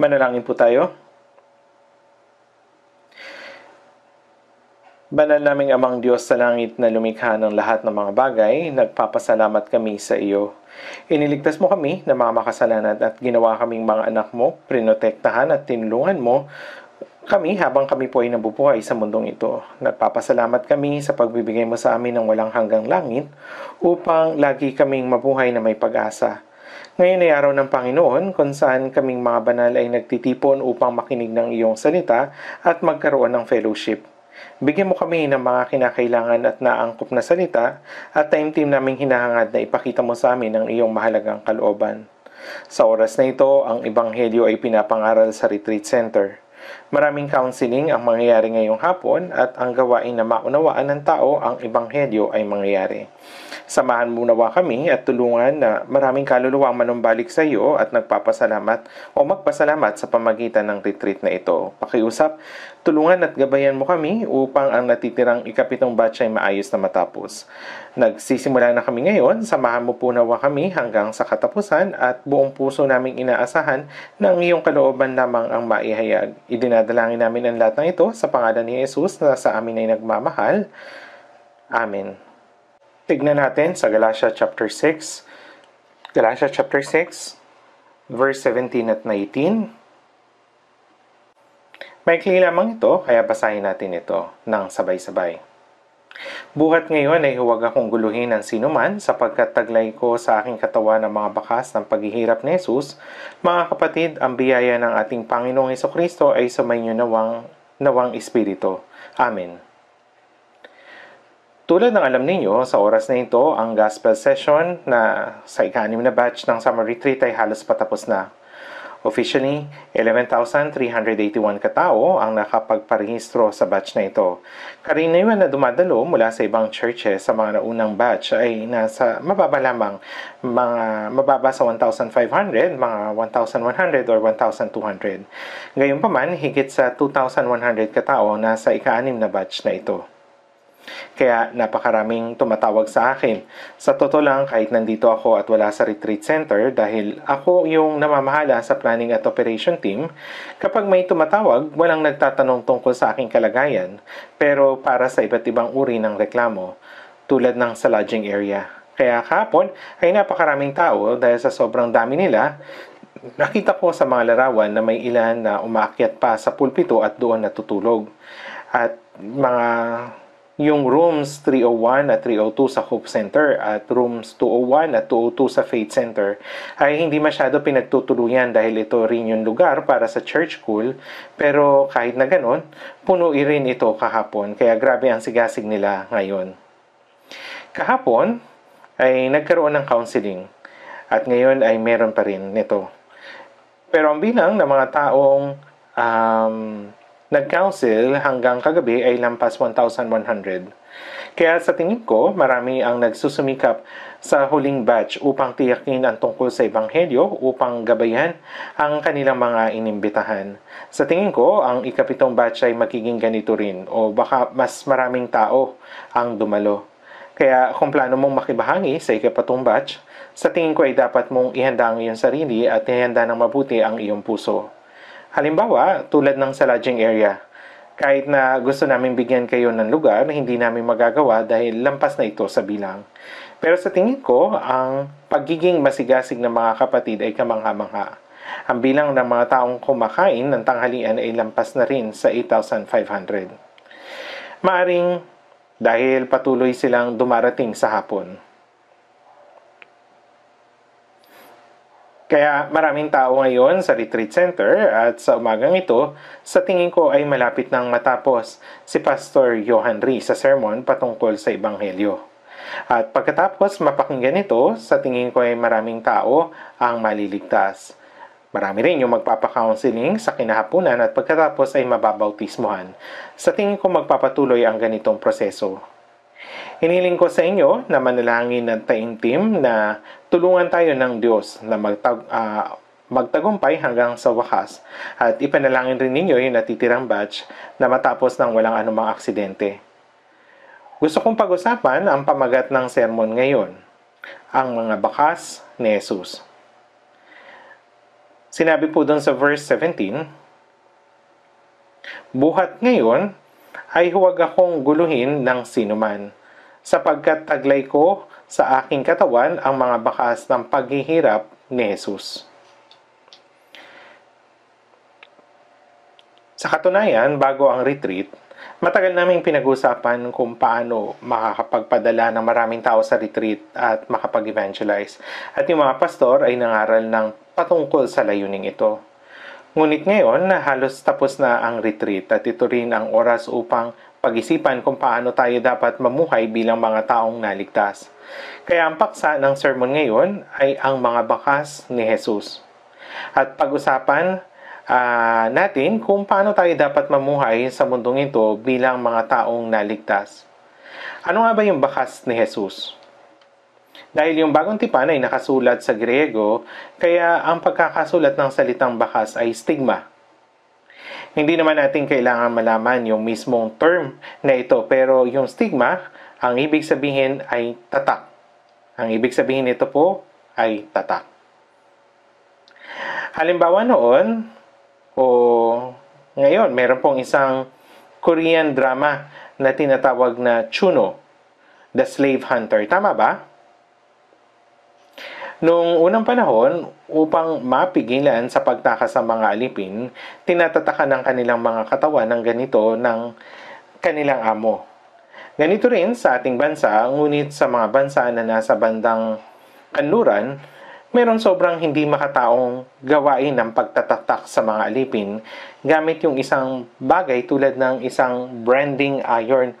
Manalangin po tayo. Banal naming Amang Diyos sa langit na lumikha ng lahat ng mga bagay, nagpapasalamat kami sa iyo. Iniligtas mo kami na mga makasalanan at ginawa kaming mga anak mo, prinotektahan at tinulungan mo kami habang kami po ay nabubuhay sa mundong ito. Nagpapasalamat kami sa pagbibigay mo sa amin ng walang hanggang langit upang lagi kaming mabuhay na may pag-asa. Ngayon ay araw ng Panginoon kung saan kaming mga banal ay nagtitipon upang makinig ng iyong salita at magkaroon ng fellowship. Bigyan mo kami ng mga kinakailangan at naangkop na salita at taimtim naming hinahangad na ipakita mo sa amin ang iyong mahalagang kalooban. Sa oras na ito, ang Ebanghelyo ay pinapangaral sa Retreat Center. Maraming counseling ang mangyayari ngayong hapon at ang gawain na maunawaan ng tao ang Ebanghelyo ay mangyayari. Samahan mo nawa kami at tulungan na maraming kaluluwang manumbalik sa iyo at nagpapasalamat o magpasalamat sa pamagitan ng retreat na ito. Pakiusap, tulungan at gabayan mo kami upang ang natitirang ikapitong batch ay maayos na matapos. Nagsisimula na kami ngayon, samahan mo po nawa kami hanggang sa katapusan at buong puso naming inaasahan na ang iyong kalooban lamang ang maihayag. Idinadalangin namin ang lahat ng ito sa pangalan ni Jesus na sa amin ay nagmamahal. Amen. Tignan natin sa Galatia chapter 6. Galatia chapter 6, verse 17 at 19. Maikli lamang ito, kaya basahin natin ito ng sabay-sabay. Buhat ngayon ay huwag akong guluhin ng sinuman sapagkat taglay ko sa aking katawan ng mga bakas ng paghihirap ni Jesus. Mga kapatid, ang biyaya ng ating Panginoong Hesukristo ay sumainyo nawang Espiritu. Amen. Tulad ng alam ninyo, sa oras na ito, ang gospel session na sa ika-6 na batch ng summer retreat ay halos patapos na. Officially, 11,381 katao ang nakapagparehistro sa batch na ito. Karaniwan na dumadalo mula sa ibang churches sa mga naunang batch ay nasa mababa lamang, mababa sa 1,500, mga 1,100 or 1,200. Gayunpaman, higit sa 2,100 katao na sa ika-6 na batch na ito. Kaya napakaraming tumatawag sa akin. Sa totoo lang, kahit nandito ako at wala sa retreat center dahil ako yung namamahala sa planning at operation team, kapag may tumatawag, walang nagtatanong tungkol sa aking kalagayan, pero para sa iba't ibang uri ng reklamo, tulad ng sa lodging area. Kaya kahapon ay napakaraming tao dahil sa sobrang dami nila. Nakita ko sa mga larawan na may ilan na umaakyat pa sa pulpito at doon natutulog. At yung rooms 301 at 302 sa Hope Center at rooms 201 at 202 sa Faith Center ay hindi masyado pinagtutuluyan dahil ito rin yung lugar para sa church school, pero kahit na ganon, puno rin ito kahapon, kaya grabe ang sigasig nila ngayon. Kahapon ay nagkaroon ng counseling at ngayon ay meron pa rin nito. Pero ang bilang ng mga taong nag-counsel hanggang kagabi ay lampas 1,100. Kaya sa tingin ko, marami ang nagsusumikap sa huling batch upang tiyakin ang tungkol sa Ebanghelyo upang gabayan ang kanilang mga inimbitahan. Sa tingin ko, ang ikapitong batch ay magiging ganito rin o baka mas maraming tao ang dumalo. Kaya kung plano mong makibahangi sa ikapitong batch, sa tingin ko ay dapat mong ihanda ang iyong sarili at ihanda ng mabuti ang iyong puso. Halimbawa, tulad ng sa lodging area. Kahit na gusto namin bigyan kayo ng lugar, hindi namin magagawa dahil lampas na ito sa bilang. Pero sa tingin ko, ang pagiging masigasig ng mga kapatid ay kamangha-mangha. Ang bilang ng mga taong kumakain ng tanghalian ay lampas na rin sa 8,500. Maaring dahil patuloy silang dumarating sa hapon. Kaya maraming tao ngayon sa retreat center at sa umagang ito, sa tingin ko ay malapit nang matapos si Pastor Johan Rhee sa sermon patungkol sa Ebanghelyo. At pagkatapos mapakinggan ito, sa tingin ko ay maraming tao ang maliligtas. Marami rin yung magpapakounseling sa kinahapunan at pagkatapos ay mababautismohan. Sa tingin ko magpapatuloy ang ganitong proseso. Hiniling ko sa inyo na manalangin ng taimtim na tulungan tayo ng Diyos na magtagumpay hanggang sa wakas at ipanalangin rin ninyo yung natitirang batch na matapos ng walang anumang aksidente. Gusto kong pag-usapan ang pamagat ng sermon ngayon, ang mga bakas ni Jesus. Sinabi po doon sa verse 17, "Buhat ngayon ay huwag akong guluhin ng sinuman, sapagkat taglay ko sa aking katawan ang mga bakas ng paghihirap ni Jesus." Sa katunayan, bago ang retreat, matagal naming pinag-usapan kung paano makakapagpadala ng maraming tao sa retreat at makapag-evangelize. At yung mga pastor ay nangaral ng patungkol sa layuning ito. Ngunit ngayon na halos tapos na ang retreat at ito rin ang oras upang pag-isipan kung paano tayo dapat mamuhay bilang mga taong naligtas. Kaya ang paksa ng sermon ngayon ay ang mga bakas ni Jesus. At pag-usapan natin kung paano tayo dapat mamuhay sa mundong ito bilang mga taong naligtas. Ano nga ba yung bakas ni Jesus? Dahil yung bagong tipan ay nakasulat sa Griego, kaya ang pagkakasulat ng salitang bakas ay stigma. Hindi naman natin kailangan malaman yung mismong term na ito, pero yung stigma, ang ibig sabihin ay tatak. Ang ibig sabihin nito po ay tatak. Halimbawa noon, o ngayon, meron pong isang Korean drama na tinatawag na Chuno, The Slave Hunter. Tama ba? Noong unang panahon, upang mapigilan sa pagtakas sa mga alipin, tinatatakan ng kanilang mga katawan ng ganito ng kanilang amo. Ganito rin sa ating bansa, ngunit sa mga bansa na nasa bandang kanluran, meron sobrang hindi makataong gawain ng pagtatatak sa mga alipin gamit yung isang bagay tulad ng isang branding iron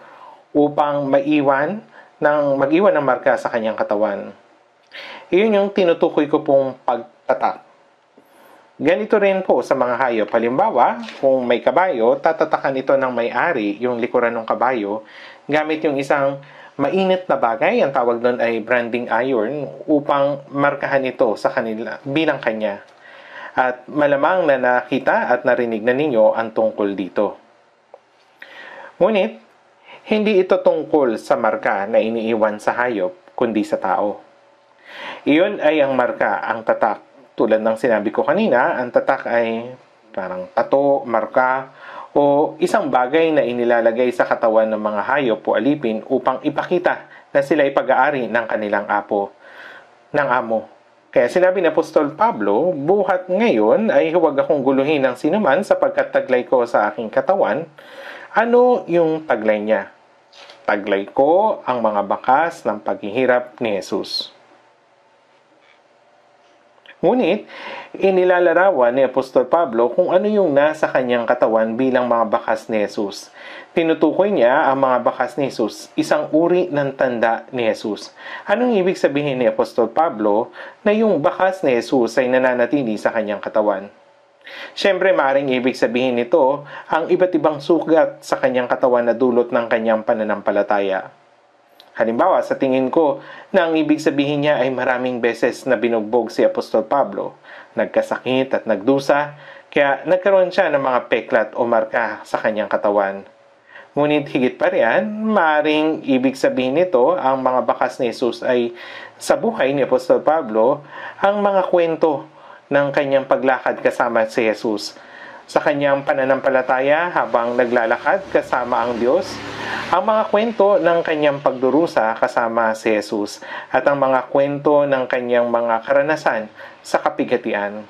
upang mag-iwan ng marka sa kanyang katawan. Iyon yung tinutukoy ko pong pagtatak. Ganito rin po sa mga hayop. Halimbawa, kung may kabayo, tatatakan ito ng may-ari, yung likuran ng kabayo, gamit yung isang mainit na bagay, ang tawag doon ay branding iron, upang markahan ito sa kanila bilang kanya. At malamang na nakita at narinig na ninyo ang tungkol dito. Ngunit, hindi ito tungkol sa marka na iniiwan sa hayop, kundi sa tao. Iyon ay ang marka, ang tatak. Tulad ng sinabi ko kanina, ang tatak ay parang tato, marka, o isang bagay na inilalagay sa katawan ng mga hayop o alipin upang ipakita na sila ay pag-aari ng kanilang amo. Kaya sinabi ni Apostol Pablo, "Buhat ngayon ay huwag akong guluhin ng sinuman sapagkat taglay ko sa aking katawan." Ano yung taglay niya? Taglay ko ang mga bakas ng paghihirap ni Jesus. Ngunit, inilalarawan ni Apostol Pablo kung ano yung nasa kanyang katawan bilang mga bakas ni Jesus. Tinutukoy niya ang mga bakas ni Jesus, isang uri ng tanda ni Jesus. Anong ibig sabihin ni Apostol Pablo na yung bakas ni Jesus ay nananatili sa kanyang katawan? Siyempre, maaaring ibig sabihin nito ang iba't ibang sugat sa kanyang katawan na dulot ng kanyang pananampalataya. Halimbawa, sa tingin ko na ang ibig sabihin niya ay maraming beses na binugbog si Apostol Pablo, nagkasakit at nagdusa, kaya nagkaroon siya ng mga peklat o marka sa kanyang katawan. Ngunit higit pa riyan, maaaring ibig sabihin nito ang mga bakas ni Jesus ay sa buhay ni Apostol Pablo ang mga kwento ng kanyang paglakad kasama si Jesus, sa kanyang pananampalataya habang naglalakad kasama ang Diyos, ang mga kwento ng kanyang pagdurusa kasama si Jesus, at ang mga kwento ng kanyang mga karanasan sa kapigatian.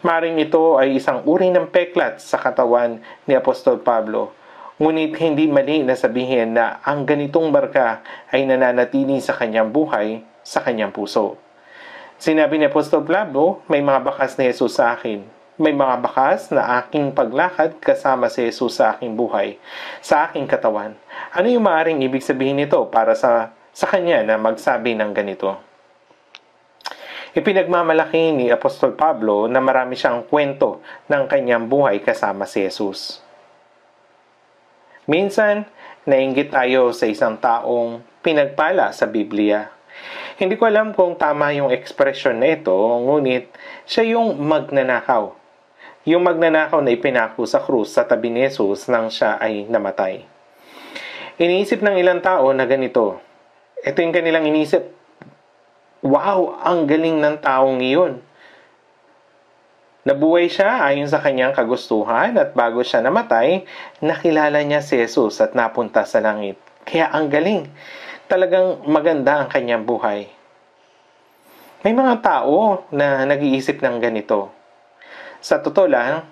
Maring ito ay isang uri ng peklat sa katawan ni Apostol Pablo. Ngunit hindi mali na sabihin na ang ganitong marka ay nananatili sa kanyang buhay, sa kanyang puso. Sinabi ni Apostol Pablo, "May mga bakas ni Jesus sa akin. May mga bakas na aking paglakad kasama si Jesus sa aking buhay, sa aking katawan." Ano yung maaaring ibig sabihin nito para sa kanya na magsabi ng ganito? Ipinagmamalaki ni Apostol Pablo na marami siyang kwento ng kanyang buhay kasama si Jesus. Minsan, nainggit tayo sa isang taong pinagpala sa Biblia. Hindi ko alam kung tama yung ekspresyon na ito, ngunit siya yung magnanakaw. Yung magnanakaw na ipinako sa krus sa tabi ni Jesus nang siya ay namatay. Iniisip ng ilang tao na ganito. Ito yung kanilang iniisip. Wow, ang galing ng taong iyon. Nabuhay siya ayon sa kanyang kagustuhan at bago siya namatay, nakilala niya si Jesus at napunta sa langit. Kaya ang galing. Talagang maganda ang kanyang buhay. May mga tao na nag-iisip ng ganito. Sa totoo lang,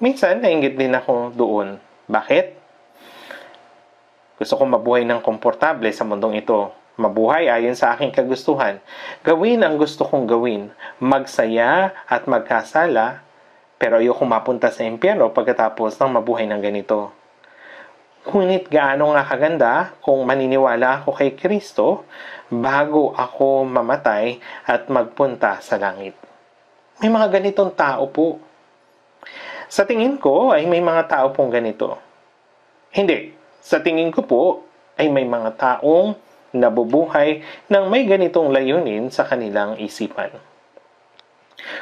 minsan nainggit din ako doon. Bakit? Gusto kong mabuhay ng komportable sa mundong ito. Mabuhay ayon sa aking kagustuhan. Gawin ang gusto kong gawin. Magsaya at magkasala. Pero ayoko mapunta sa impyerno pagkatapos ng mabuhay ng ganito. Ngunit gaano nga kaganda kung maniniwala ako kay Kristo bago ako mamatay at magpunta sa langit. May mga ganitong tao po. Sa tingin ko ay may mga tao pong ganito. Hindi. Sa tingin ko po ay may mga taong nabubuhay ng may ganitong layunin sa kanilang isipan.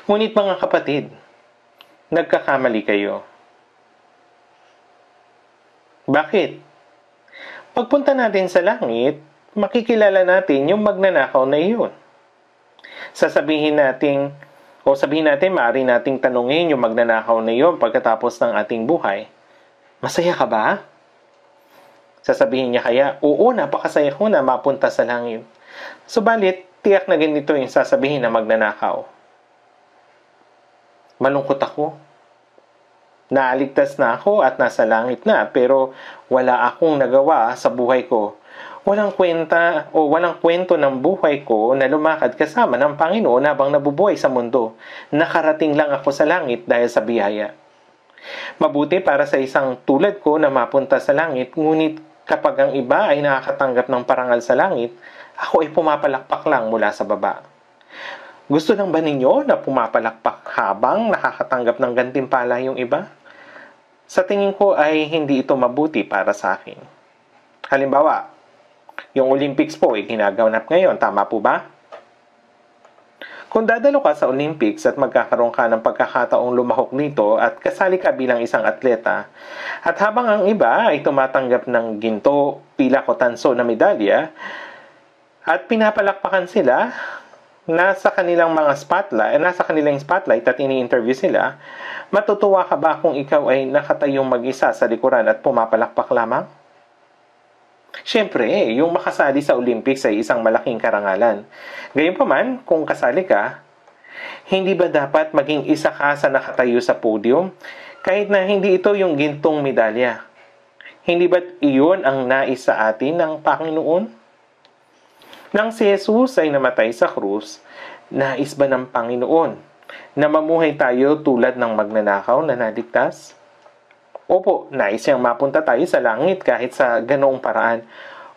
Ngunit mga kapatid, nagkakamali kayo. Bakit? Pagpunta natin sa langit, makikilala natin yung magnanakaw na iyon. Sabihin natin, maaari nating tanungin yung magnanakaw na iyon pagkatapos ng ating buhay. Masaya ka ba? Sasabihin niya kaya, oo, napakasaya ko na mapunta sa langit. Subalit, tiyak na ganito yung sasabihin na magnanakaw. Malungkot ako. Naaligtas na ako at nasa langit na, pero wala akong nagawa sa buhay ko. Walang kwento ng buhay ko na lumakad kasama ng Panginoon habang nabubuhay sa mundo. Nakarating lang ako sa langit dahil sa biyaya. Mabuti para sa isang tulad ko na mapunta sa langit, ngunit kapag ang iba ay nakakatanggap ng parangal sa langit, ako ay pumapalakpak lang mula sa baba. Gusto lang ba ninyo na pumapalakpak habang nakakatanggap ng gantimpala yung iba? Sa tingin ko ay hindi ito mabuti para sa akin. Halimbawa, yung Olympics po ay ginaganap ngayon, tama po ba? Kung dadalo ka sa Olympics at magkakaroon ka ng pagkakataong lumahok dito at kasali ka bilang isang atleta, at habang ang iba ay tumatanggap ng ginto, pilak o tanso na medalya, at pinapalakpakan sila, nasa kanilang spotlight at ini-interview sila, matutuwa ka ba kung ikaw ay nakatayong mag-isa sa likuran at pumapalakpak lamang? Siyempre, yung makasali sa Olympics ay isang malaking karangalan. Gayunpaman, kung kasali ka, hindi ba dapat maging isa ka sa nakatayo sa podium kahit na hindi ito yung gintong medalya? Hindi ba't iyon ang nais sa atin ng Panginoon? Nang si Jesus ay namatay sa krus, nais ba ng Panginoon na mamuhay tayo tulad ng magnanakaw na naligtas? Opo, nais niyang mapunta tayo sa langit kahit sa ganoong paraan.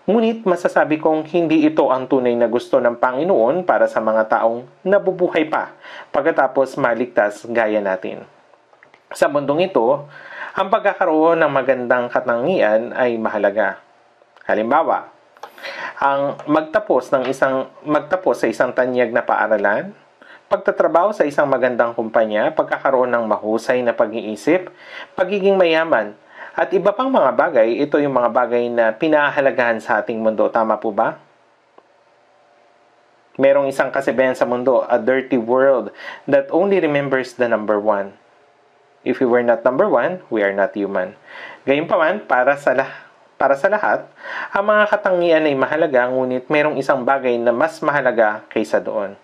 Ngunit masasabi kong hindi ito ang tunay na gusto ng Panginoon para sa mga taong nabubuhay pa pagkatapos maligtas gaya natin. Sa mundong ito, ang pagkakaroon ng magandang katangian ay mahalaga. Halimbawa, ang magtapos sa isang tanyag na paaralan, pagtatrabaho sa isang magandang kumpanya, pagkakaroon ng mahusay na pag-iisip, pagiging mayaman, at iba pang mga bagay, ito yung mga bagay na pinahahalagahan sa ating mundo. Tama po ba? Merong isang kasabihan sa mundo, a dirty world that only remembers the number one. If we were not number one, we are not human. Gayunpaman, para sa lahat, ang mga katangian ay mahalaga, ngunit merong isang bagay na mas mahalaga kaysa doon.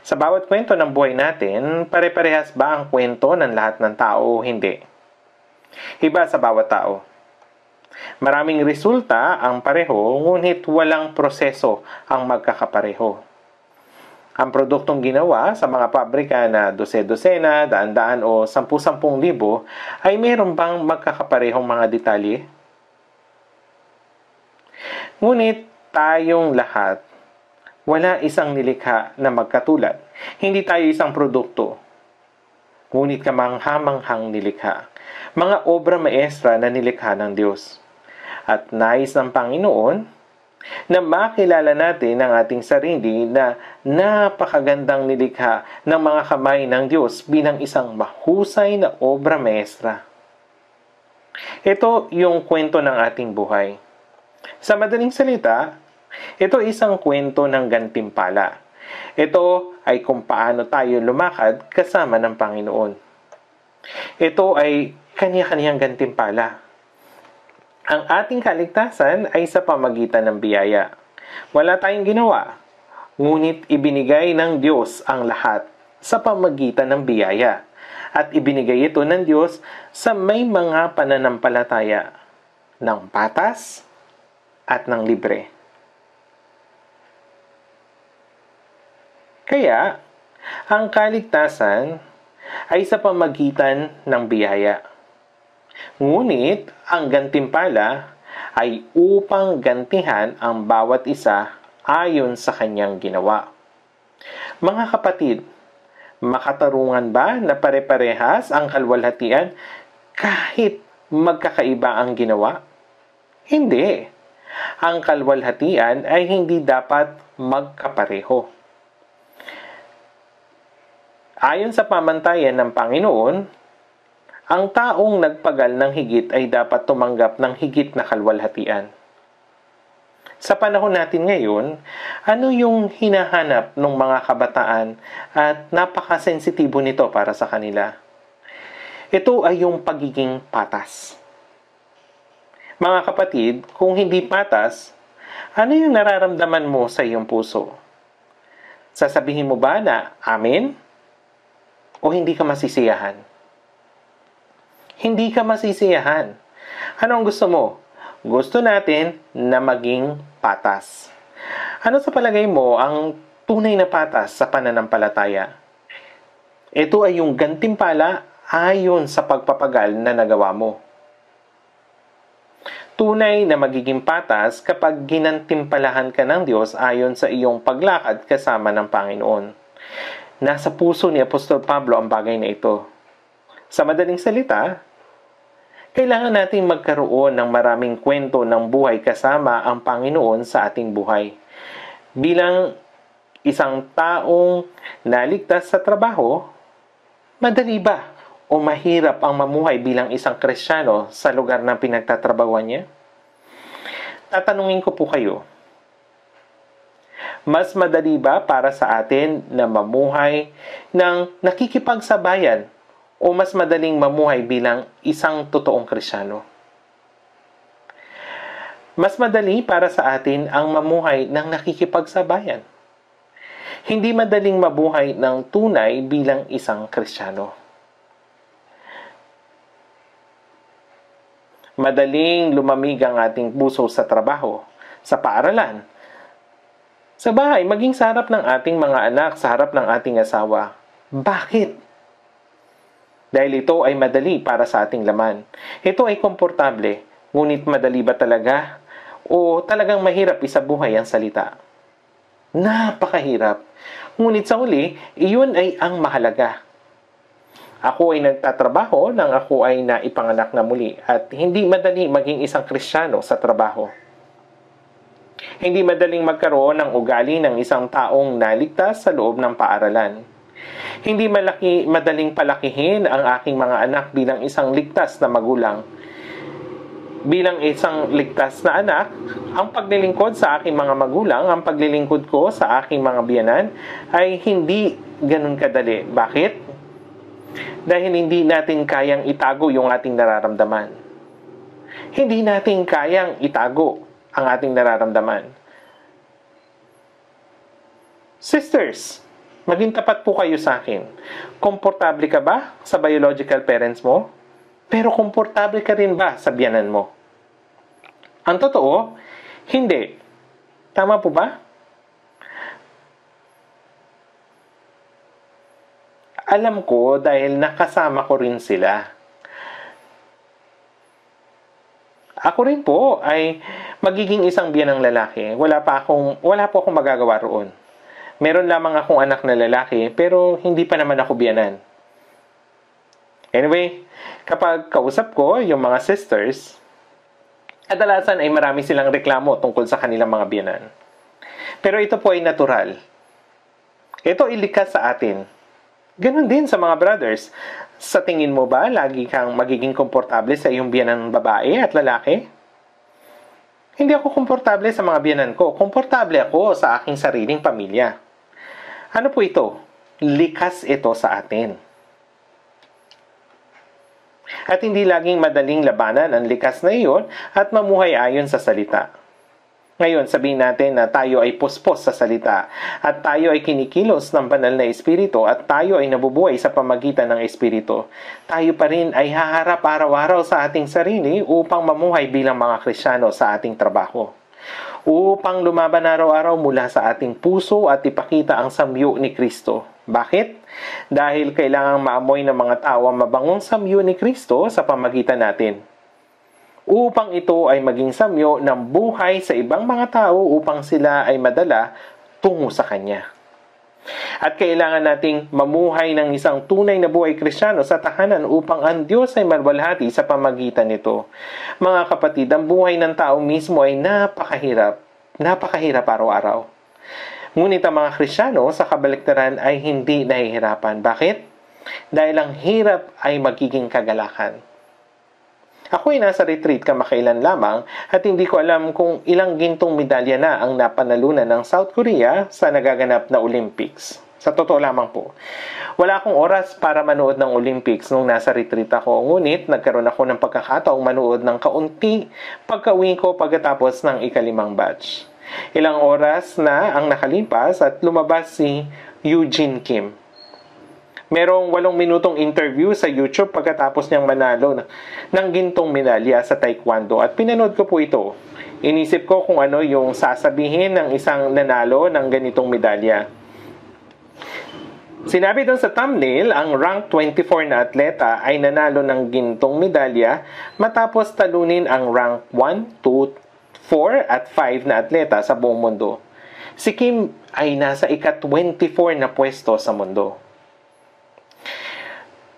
Sa bawat kwento ng buhay natin, pare-parehas ba ang kwento ng lahat ng tao o hindi? Iba sa bawat tao. Maraming resulta ang pareho, ngunit walang proseso ang magkakapareho. Ang produktong ginawa sa mga pabrika na dose-dosena, daan-daan o 10,000 libo ay meron bang magkakaparehong mga detalye? Ngunit tayong lahat, wala isang nilikha na magkatulad. Hindi tayo isang produkto. Ngunit kamangha-manghang nilikha. Mga obra maestra na nilikha ng Diyos. At nais ng Panginoon na makilala natin ang ating sarili na napakagandang nilikha ng mga kamay ng Diyos bilang isang mahusay na obra maestra. Ito yung kwento ng ating buhay. Sa madaling salita, ito isang kwento ng gantimpala. Ito ay kung paano tayo lumakad kasama ng Panginoon. Ito ay kanya-kanyang gantimpala. Ang ating kaligtasan ay sa pamagitan ng biyaya. Wala tayong ginawa, ngunit ibinigay ng Diyos ang lahat sa pamagitan ng biyaya. At ibinigay ito ng Diyos sa may mga pananampalataya ng patas at ng libre. Kaya, ang kaligtasan ay sa pamagitan ng biyaya. Ngunit, ang gantimpala ay upang gantihan ang bawat isa ayon sa kanyang ginawa. Mga kapatid, makatarungan ba na pare-parehas ang kalwalhatian kahit magkakaiba ang ginawa? Hindi. Ang kalwalhatian ay hindi dapat magkapareho. Ayon sa pamantayan ng Panginoon, ang taong nagpagal ng higit ay dapat tumanggap ng higit na kalwalhatian. Sa panahon natin ngayon, ano yung hinahanap ng mga kabataan at napakasensitibo nito para sa kanila? Ito ay yung pagiging patas. Mga kapatid, kung hindi patas, ano yung nararamdaman mo sa iyong puso? Sasabihin mo ba na amen? O hindi ka masisiyahan? Hindi ka masisiyahan. Ano ang gusto mo? Gusto natin na maging patas. Ano sa palagay mo ang tunay na patas sa pananampalataya? Ito ay yung gantimpala ayon sa pagpapagal na nagawa mo. Tunay na magiging patas kapag ginantimpalahan ka ng Diyos ayon sa iyong paglakad kasama ng Panginoon. Nasa puso ni Apostol Pablo ang bagay na ito. Sa madaling salita, kailangan nating magkaroon ng maraming kwento ng buhay kasama ang Panginoon sa ating buhay. Bilang isang taong naligtas sa trabaho, madali ba o mahirap ang mamuhay bilang isang Kristiyano sa lugar ng pinagtatrabahuan niya? Tatanungin ko po kayo, mas madali ba para sa atin na mamuhay ng nakikipagsabayan o mas madaling mamuhay bilang isang totoong Kristiyano? Mas madali para sa atin ang mamuhay ng nakikipagsabayan. Hindi madaling mabuhay ng tunay bilang isang Kristiyano. Madaling lumamig ang ating puso sa trabaho, sa paaralan, sa bahay, maging sa harap ng ating mga anak, sa harap ng ating asawa. Bakit? Dahil ito ay madali para sa ating laman. Ito ay komportable, ngunit madali ba talaga? O talagang mahirap isabuhay ang salita? Napakahirap. Ngunit sa huli, iyon ay ang mahalaga. Ako ay nagtatrabaho nang ako ay naipanganak na muli at hindi madali maging isang Kristiyano sa trabaho. Hindi madaling magkaroon ng ugali ng isang taong naligtas sa loob ng paaralan. Hindi madaling palakihin ang aking mga anak bilang isang ligtas na magulang. Bilang isang ligtas na anak, ang paglilingkod sa aking mga magulang, ang paglilingkod ko sa aking mga biyanan ay hindi ganun kadali. Bakit? Dahil hindi natin kayang itago yung ating nararamdaman. Hindi natin kayang itago ang ating nararamdaman. Sisters, maging tapat po kayo sa akin. Komportable ka ba sa biological parents mo? Pero komportable ka rin ba sa biyanan mo? Ang totoo, hindi. Tama po ba? Alam ko dahil nakasama ko rin sila. Ako rin po ay magiging isang biyanang lalaki. Wala po akong magagawa roon. Meron lamang akong anak na lalaki, pero hindi pa naman ako biyanan. Anyway, kapag kausap ko yung mga sisters, kadalasan ay marami silang reklamo tungkol sa kanilang mga biyanan. Pero ito po ay natural. Ito ay likas sa atin. Ganon din sa mga brothers. Sa tingin mo ba, lagi kang magiging komportable sa iyong biyanan babae at lalaki? Hindi ako komportable sa mga biyanan ko. Komportable ako sa aking sariling pamilya. Ano po ito? Likas ito sa atin. At hindi laging madaling labanan ang likas na iyon at mamuhay ayon sa salita. Ngayon, sabihin natin na tayo ay puspos sa salita at tayo ay kinikilos ng banal na espiritu at tayo ay nabubuhay sa pamagitan ng espiritu. Tayo pa rin ay haharap araw-araw sa ating sarili upang mamuhay bilang mga Kristiyano sa ating trabaho. Upang lumaban araw-araw mula sa ating puso at ipakita ang samyo ni Kristo. Bakit? Dahil kailangang maamoy ng mga tao ang mabangong samyo ni Kristo sa pamagitan natin. Upang ito ay maging samyo ng buhay sa ibang mga tao upang sila ay madala tungo sa Kanya. At kailangan nating mamuhay ng isang tunay na buhay Kristiyano sa tahanan upang ang Diyos ay malwalhati sa pamagitan nito. Mga kapatid, ang buhay ng tao mismo ay napakahirap araw-araw. Ngunit ang mga Kristiyano sa kabaliktaran ay hindi nahihirapan. Bakit? Dahil ang hirap ay magiging kagalakan. Ako ay nasa retreat kamakailan lamang at hindi ko alam kung ilang gintong medalya na ang napanalunan ng South Korea sa nagaganap na Olympics. Sa totoo lamang po. Wala akong oras para manood ng Olympics nung nasa retreat ako. Ngunit nagkaroon ako ng pagkakataong manood ng kaunti pagka-uwi ko pagkatapos ng ika-5 batch. Ilang oras na ang nakalipas at lumabas si Eugene Kim. Merong 8 minutong interview sa YouTube pagkatapos niyang manalo ng gintong medalya sa Taekwondo at pinanood ko po ito. Inisip ko kung ano yung sasabihin ng isang nanalo ng ganitong medalya. Sinabi doon sa thumbnail, ang rank 24 na atleta ay nanalo ng gintong medalya matapos talunin ang rank 1, 2, 4 at 5 na atleta sa buong mundo. Si Kim ay nasa ika-24 na pwesto sa mundo.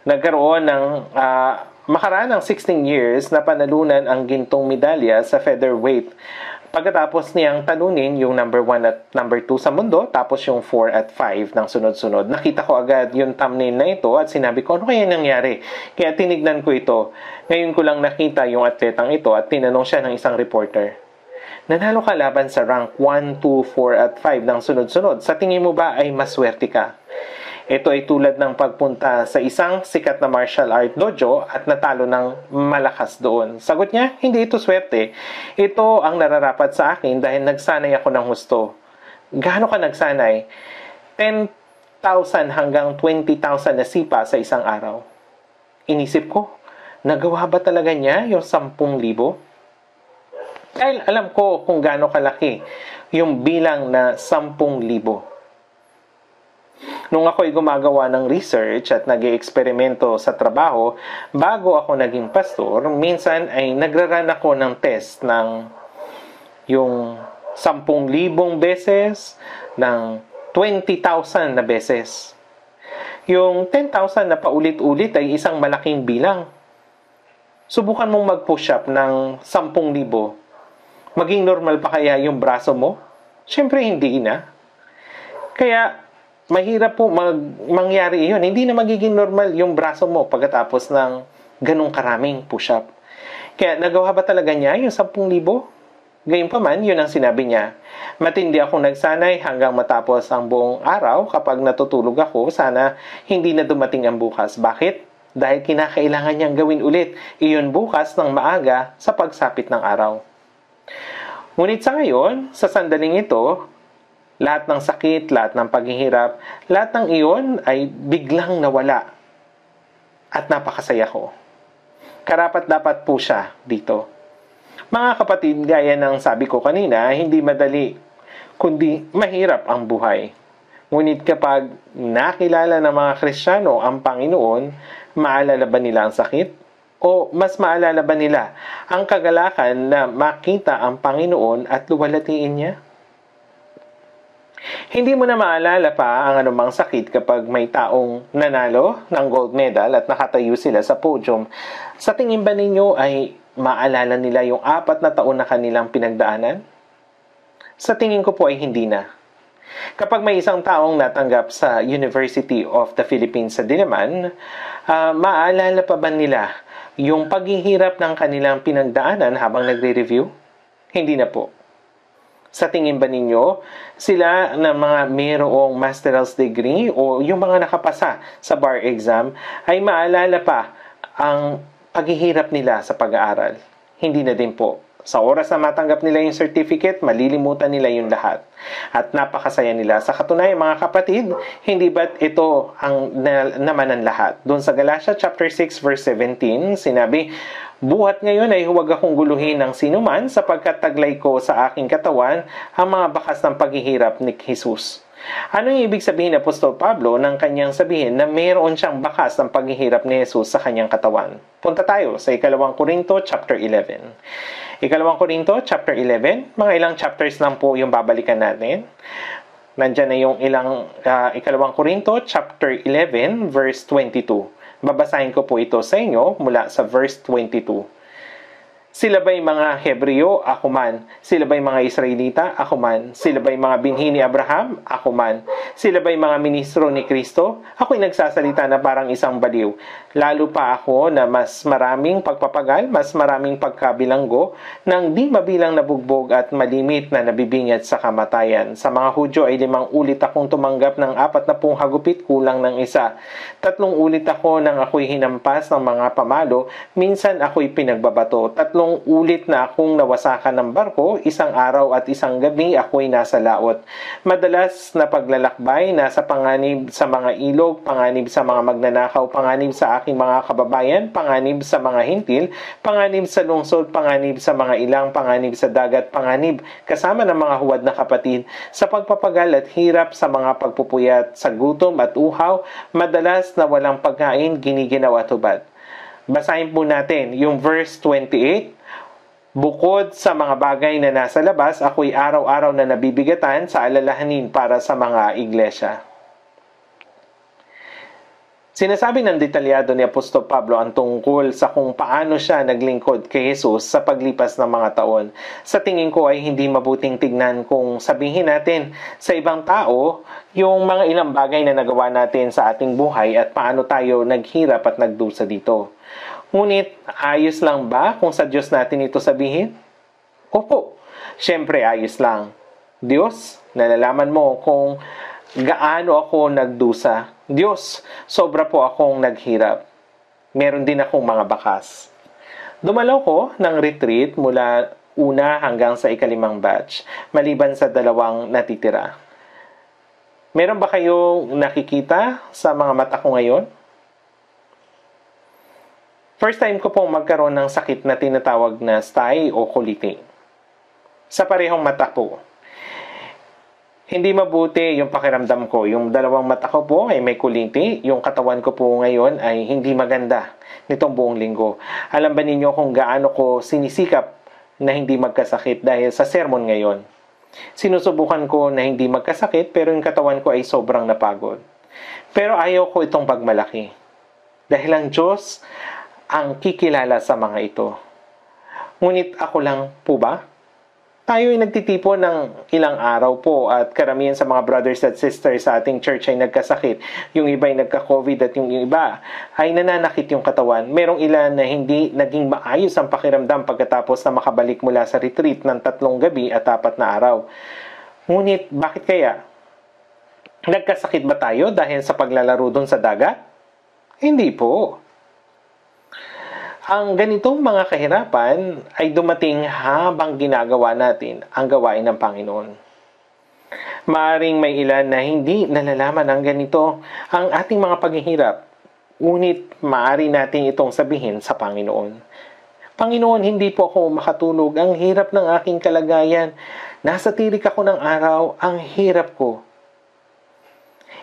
Nagkaroon ng makaraan ng 16 years na panalunan ang gintong medalya sa featherweight. Pagkatapos niyang talunin yung number 1 at number 2 sa mundo, tapos yung 4 at 5 ng sunod-sunod. Nakita ko agad yung thumbnail na ito at sinabi ko, ano kaya nangyari? Kaya tinignan ko ito. Ngayon ko lang nakita yung atletang ito at tinanong siya ng isang reporter. Nanalo ka laban sa rank 1, 2, 4 at 5 ng sunod-sunod. Sa tingin mo ba ay maswerte ka? Ito ay tulad ng pagpunta sa isang sikat na martial art dojo at natalo ng malakas doon. Sagot niya, hindi ito swerte. Ito ang nararapat sa akin dahil nagsanay ako ng husto. Gaano ka nagsanay? 10,000 hanggang 20,000 na sipa sa isang araw. Inisip ko, nagawa ba talaga niya yung 10,000? Dahil alam ko kung gaano kalaki yung bilang na 10,000. Nung ako'y gumagawa ng research at nag-eksperimento sa trabaho, bago ako naging pastor, minsan ay nagraran ako ng test ng yung 10,000 beses, ng 20,000 na beses. Yung 10,000 na paulit-ulit ay isang malaking bilang. Subukan mong mag-push up ng 10,000. Maging normal pa kaya yung braso mo? Siyempre hindi na. Kaya mahirap po mangyari iyon. Hindi na magiging normal yung braso mo pagkatapos ng ganong karaming push-up. Kaya nagawa ba talaga niya yung 10,000? Gayunpaman, yun ang sinabi niya. Matindi akong nagsanay hanggang matapos ang buong araw. Kapag natutulog ako, sana hindi na dumating ang bukas. Bakit? Dahil kinakailangan niyang gawin ulit iyon bukas ng maaga sa pagsapit ng araw. Ngunit sa ngayon, sa sandaling ito, lahat ng sakit, lahat ng paghihirap, lahat ng iyon ay biglang nawala. At napakasaya ko. Karapat-dapat po siya dito. Mga kapatid, gaya ng sabi ko kanina, hindi madali, kundi mahirap ang buhay. Ngunit kapag nakilala ng mga Kristiyano ang Panginoon, maalala ba nila ang sakit? O mas maalala ba nila ang kagalakan na makita ang Panginoon at luwalhatiin niya? Hindi mo na maalala pa ang anumang sakit kapag may taong nanalo ng gold medal at nakatayo sila sa podium. Sa tingin ba ninyo ay maalala nila yung 4 na taon na kanilang pinagdaanan? Sa tingin ko po ay hindi na. Kapag may isang taong natanggap sa University of the Philippines sa Diliman, maalala pa ba nila yung paghihirap ng kanilang pinagdaanan habang nagre-review? Hindi na po. Sa tingin ba ninyo, sila na mga mayroong master's degree o yung mga nakapasa sa bar exam ay maalala pa ang paghihirap nila sa pag-aaral? Hindi na din po. Sa oras na matanggap nila yung certificate, malilimutan nila yung lahat. At napakasaya nila. Sa katunayan, mga kapatid, hindi ba't ito ang naman ang lahat? Doon sa Galatia chapter 6 verse 17, sinabi, "Buhat ngayon ay huwag akong guluhin ng sinuman sapagkat taglay ko sa aking katawan ang mga bakas ng paghihirap ni Jesus." Ano yung ibig sabihin ni Apostol Pablo nang kanyang sabihin na mayroon siyang bakas ng paghihirap ni Jesus sa kanyang katawan? Punta tayo sa 2 Korinto chapter 11. 2 Korinto chapter 11, mga ilang chapters lang po yung babalikan natin. Nandyan na yung ilang 2 Korinto chapter 11 verse 22. Babasahin ko po ito sa inyo mula sa verse 22. Sila ba'y mga Hebreo? Ako man. Sila ba'y mga Israelita? Ako man. Sila ba'y mga binhi ni Abraham? Ako man. Sila ba'y mga ministro ni Kristo? Ako'y nagsasalita na parang isang baliw. Lalo pa ako na mas maraming pagpapagal, mas maraming pagkabilanggo, nang di mabilang nabugbog at malimit na nabibingit sa kamatayan. Sa mga Hudyo ay 5 ulit akong tumanggap ng 40 hagupit kulang ng isa. 3 ulit ako nang ako'y hinampas ng mga pamalo, minsan ako'y pinagbabato. 3 ulit na akong nawasakan ng barko, 1 araw at 1 gabi ako'y nasa laot. Madalas na paglalakbay, nasa panganib sa mga ilog, panganib sa mga magnanakaw, panganib sa aking mga kababayan, panganib sa mga hintil, panganib sa lungsod, panganib sa mga ilang, panganib sa dagat, panganib kasama ng mga huwad na kapatid, sa pagpapagal at hirap, sa mga pagpupuyat, sa gutom at uhaw, madalas na walang pagkain, giniginawa tubad. Basahin po natin yung verse 28. Bukod sa mga bagay na nasa labas, ako'y araw-araw na nabibigatan sa alalahanin para sa mga iglesia. Sinasabi ng detalyado ni Apostol Pablo ang tungkol sa kung paano siya naglingkod kay Jesus sa paglipas ng mga taon. Sa tingin ko ay hindi mabuting tignan kung sabihin natin sa ibang tao yung mga ilang bagay na nagawa natin sa ating buhay at paano tayo naghirap at nagdusa dito. Ngunit, ayos lang ba kung sa Diyos natin ito sabihin? Opo, syempre ayos lang. Diyos, nalalaman mo kung gaano ako nagdusa. Diyos, sobra po akong naghirap. Meron din akong mga bakas. Dumalaw ko ng retreat mula 1 hanggang sa 5 batch, maliban sa 2 natitira. Meron ba kayong nakikita sa mga mata ko ngayon? First time ko pong magkaroon ng sakit na tinatawag na stye o colitis. Sa parehong mata po. Hindi mabuti yung pakiramdam ko. Yung 2 mata ko po ay may colitis. Yung katawan ko po ngayon ay hindi maganda nitong buong linggo. Alam ba ninyo kung gaano ko sinisikap na hindi magkasakit dahil sa sermon ngayon? Sinusubukan ko na hindi magkasakit pero yung katawan ko ay sobrang napagod. Pero ayaw ko itong pagmalaki. Dahil ang Diyos ang kikilala sa mga ito. Ngunit ako lang po ba? Tayo ay nagtitipon ng ilang araw po at karamihan sa mga brothers at sisters sa ating church ay nagkasakit. Yung iba ay nagka-COVID at yung iba ay nananakit yung katawan. Merong ilan na hindi naging maayos ang pakiramdam pagkatapos na makabalik mula sa retreat ng 3 gabi at 4 na araw. Ngunit bakit kaya? Nagkasakit ba tayo dahil sa paglalaro doon sa dagat? Hindi po. Ang ganitong mga kahirapan ay dumating habang ginagawa natin ang gawain ng Panginoon. Maaring may ilan na hindi nalalaman ang ganito ang ating mga paghihirap, ngunit maaari natin itong sabihin sa Panginoon. Panginoon, hindi po ako makatulog. Ang hirap ng aking kalagayan. Nasa tirik ako ng araw. Ang hirap ko.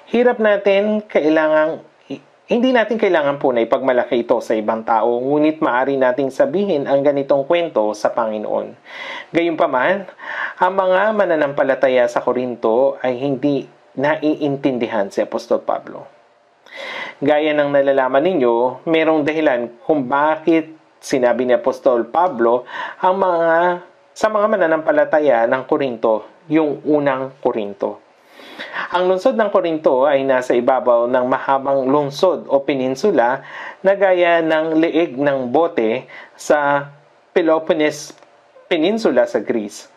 Hirap natin hindi natin kailangan po na ipagmalaki ito sa ibang tao, ngunit maaari nating sabihin ang ganitong kwento sa Panginoon. Gayunpaman, ang mga mananampalataya sa Korinto ay hindi naiintindihan si Apostol Pablo. Gaya ng nalalaman ninyo, mayroong dahilan kung bakit sinabi ni Apostol Pablo sa mga mananampalataya ng Korinto, yung unang Korinto. Ang lungsod ng Korinto ay nasa ibabaw ng mahabang lungsod o peninsula na gaya ng leeg ng bote sa Peloponnese Peninsula sa Greece.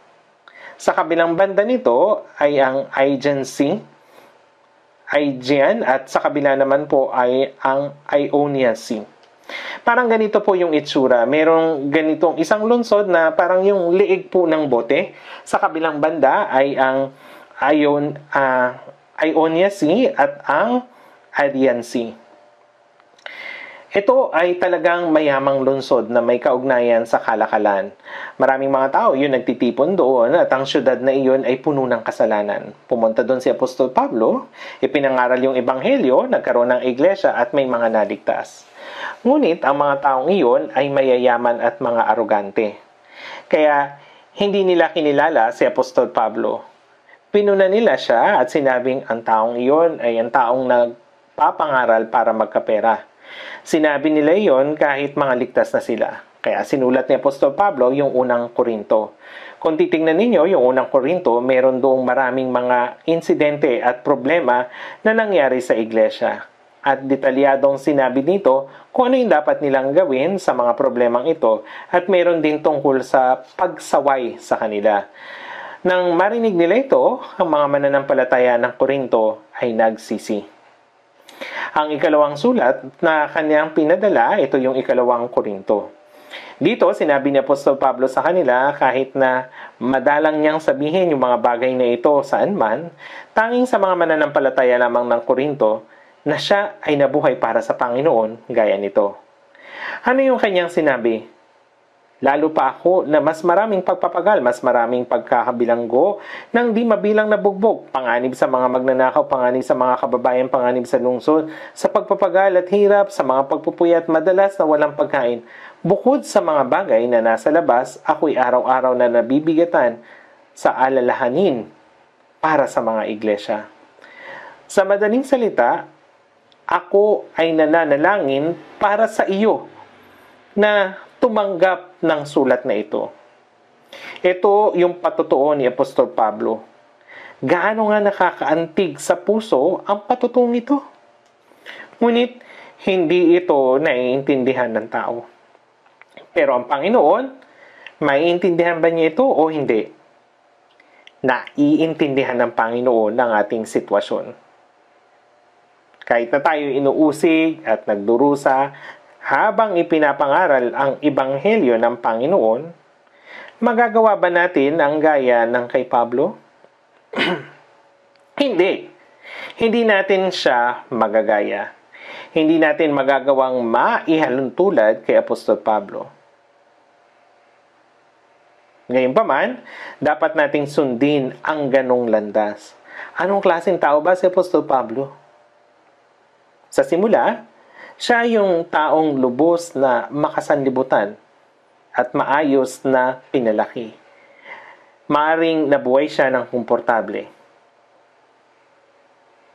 Sa kabilang banda nito ay ang Aegean Sea, Aegean, at sa kabila naman po ay ang Ionian Sea. Parang ganito po yung itsura. Merong ganitong isang lungsod na parang yung liig po ng bote. Sa kabilang banda ay ang Ionian Sea at ang Aegean Sea. Ito ay talagang mayamang lungsod na may kaugnayan sa kalakalan. Maraming mga tao yun nagtitipon doon at ang syudad na iyon ay puno ng kasalanan. Pumunta doon si Apostol Pablo, ipinangaral yung ebanghelyo, nagkaroon ng iglesia at may mga naligtas. Ngunit ang mga taong iyon ay mayayaman at mga arogante. Kaya hindi nila kinilala si Apostol Pablo. Pinuna nila siya at sinabing ang taong iyon ay ang taong nagpapangaral para magkapera. Sinabi nila iyon kahit mga ligtas na sila. Kaya sinulat ni Apostol Pablo yung unang Korinto. Kung titingnan ninyo yung unang Korinto, meron doong maraming mga insidente at problema na nangyari sa iglesia. At detalyadong sinabi dito kung ano yung dapat nilang gawin sa mga problemang ito at meron din tungkol sa pagsaway sa kanila. Nang marinig nila ito, ang mga mananampalataya ng Korinto ay nagsisi. Ang ikalawang sulat na kanyang pinadala, ito yung ikalawang Korinto. Dito, sinabi ni Apostol Pablo sa kanila, kahit na madalang niyang sabihin yung mga bagay na ito saan man, tanging sa mga mananampalataya lamang ng Korinto, na siya ay nabuhay para sa Panginoon, gaya nito. Ano yung kanyang sinabi? Lalo pa ako na mas maraming pagpapagal, mas maraming pagkakabilanggo ng di mabilang na bugbog, panganib sa mga magnanakaw, panganib sa mga kababayan, panganib sa lungsod, sa pagpapagal at hirap, sa mga pagpupuyat, madalas na walang pagkain. Bukod sa mga bagay na nasa labas, ako'y araw-araw na nabibigatan sa alalahanin para sa mga iglesia. Sa madaling salita, ako ay nananalangin para sa iyo na tumanggap ng sulat na ito. Ito yung patotoo ni Apostol Pablo. Gaano nga nakakaantig sa puso ang patotoo ito? Ngunit hindi ito naiintindihan ng tao. Pero ang Panginoon, maiintindihan ba niya ito o hindi? Naiintindihan ng Panginoon ang ating sitwasyon. Kahit na tayo inuusig at nagdurusa, habang ipinapangaral ang ebanghelyo ng Panginoon, magagawa ba natin ang gaya ng kay Pablo? Hindi. Hindi natin siya magagaya. Hindi natin magagawang maihaluntulad kay Apostol Pablo. Gayunpaman, dapat nating sundin ang ganong landas. Anong klaseng tao ba si Apostol Pablo? Sa simula, siya yung taong lubos na makasanlibutan at maayos na pinalaki. Maaring nabuhay siya ng komportable.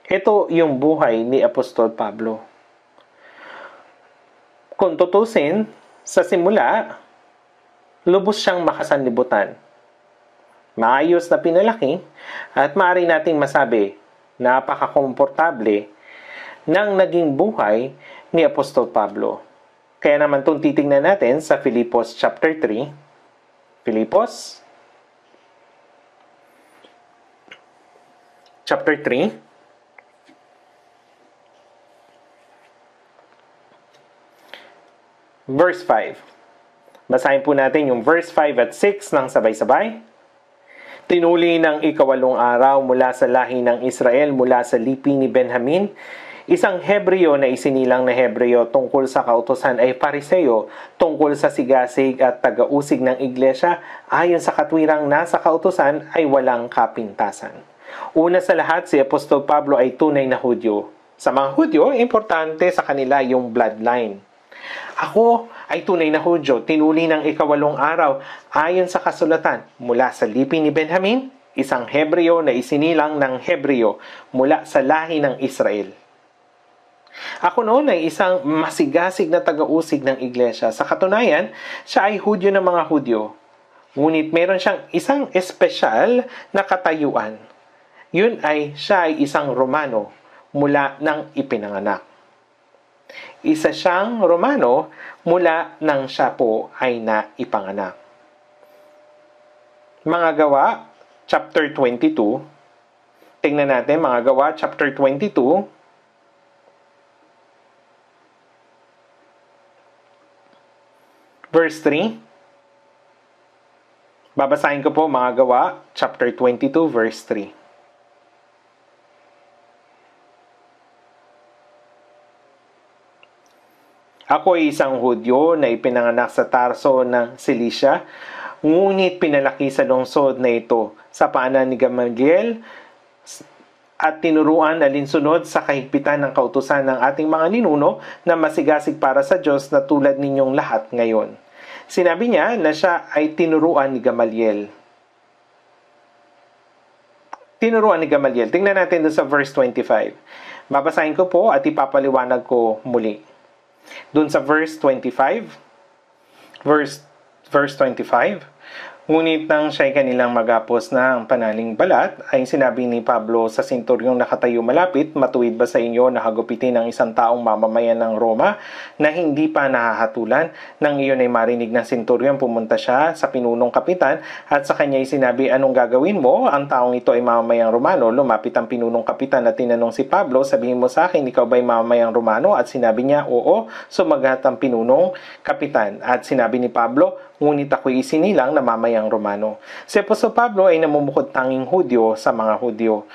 Ito yung buhay ni Apostol Pablo. Kung tutusin, sa simula, lubos siyang makasanlibutan. Maayos na pinalaki at maaari nating masabi, napaka-komportable ng naging buhay ni Apostol Pablo. Kaya naman itong titignan natin sa Filipos chapter 3. Filipos chapter 3. Verse 5. Basahin po natin yung verse 5 at 6 ng sabay-sabay. Tinuli ng ikawalong araw mula sa lahi ng Israel, mula sa lipi ni Benjamin, isang Hebreo na isinilang na Hebreo tungkol sa kautusan ay Pariseo, tungkol sa sigasig at tagausig ng iglesia, ayon sa katwirang nasa kautusan ay walang kapintasan. Una sa lahat, si Apostol Pablo ay tunay na Hudyo. Sa mga Hudyo, importante sa kanila yung bloodline. Ako ay tunay na Hudyo, tinuli ng ikawalong araw, ayon sa kasulatan, mula sa lipi ni Benjamin, isang Hebreo na isinilang ng Hebreo, mula sa lahi ng Israel. Ako noon ay isang masigasig na tagausig ng iglesia. Sa katunayan, siya ay Hudyo ng mga Hudyo. Ngunit meron siyang isang espesyal na katayuan. Yun ay siya ay isang Romano mula ng ipinanganak. Isa siyang Romano mula nang siya po ay naipanganak. Mga gawa chapter 22. Tingnan natin mga gawa, chapter 22. Verse 3. Babasahin ko po mga gawa, chapter 22, verse 3. Ako ay isang Hudyo na ipinanganak sa Tarso ng Cilicia, ngunit pinalaki sa lungsod na ito sa paanan ni Gamaliel at tinuruan alinsunod sa kahigpitan ng kautusan ng ating mga ninuno na masigasig para sa Diyos na tulad ninyong lahat ngayon. Sinabi niya na siya ay tinuruan ni Gamaliel. Tinuruan ni Gamaliel. Tingnan natin doon sa verse 25. Babasahin ko po at ipapaliwanag ko muli. Doon sa verse 25, verse 25, ngunit nang siya'y kanilang magapos na ang panaling balat, ay sinabi ni Pablo sa senturyong nakatayo malapit, matuwid ba sa inyo na hagupitin ng isang taong mamamayan ng Roma na hindi pa nahahatulan? Nang iyon ay marinig ng senturyon, pumunta siya sa pinunong kapitan at sa kanya ay sinabi, anong gagawin mo? Ang taong ito ay mamamayang Romano. Lumapit ang pinunong kapitan at tinanong si Pablo, sabihin mo sa akin, ikaw ba'y mamamayang Romano? At sinabi niya, oo. Sumagat ang pinunong kapitan. At sinabi ni Pablo, ngunit ako'y isinilang na mamayang Romano. Si Apostol Pablo ay namumukod tanging Hudyo sa mga Hudyo.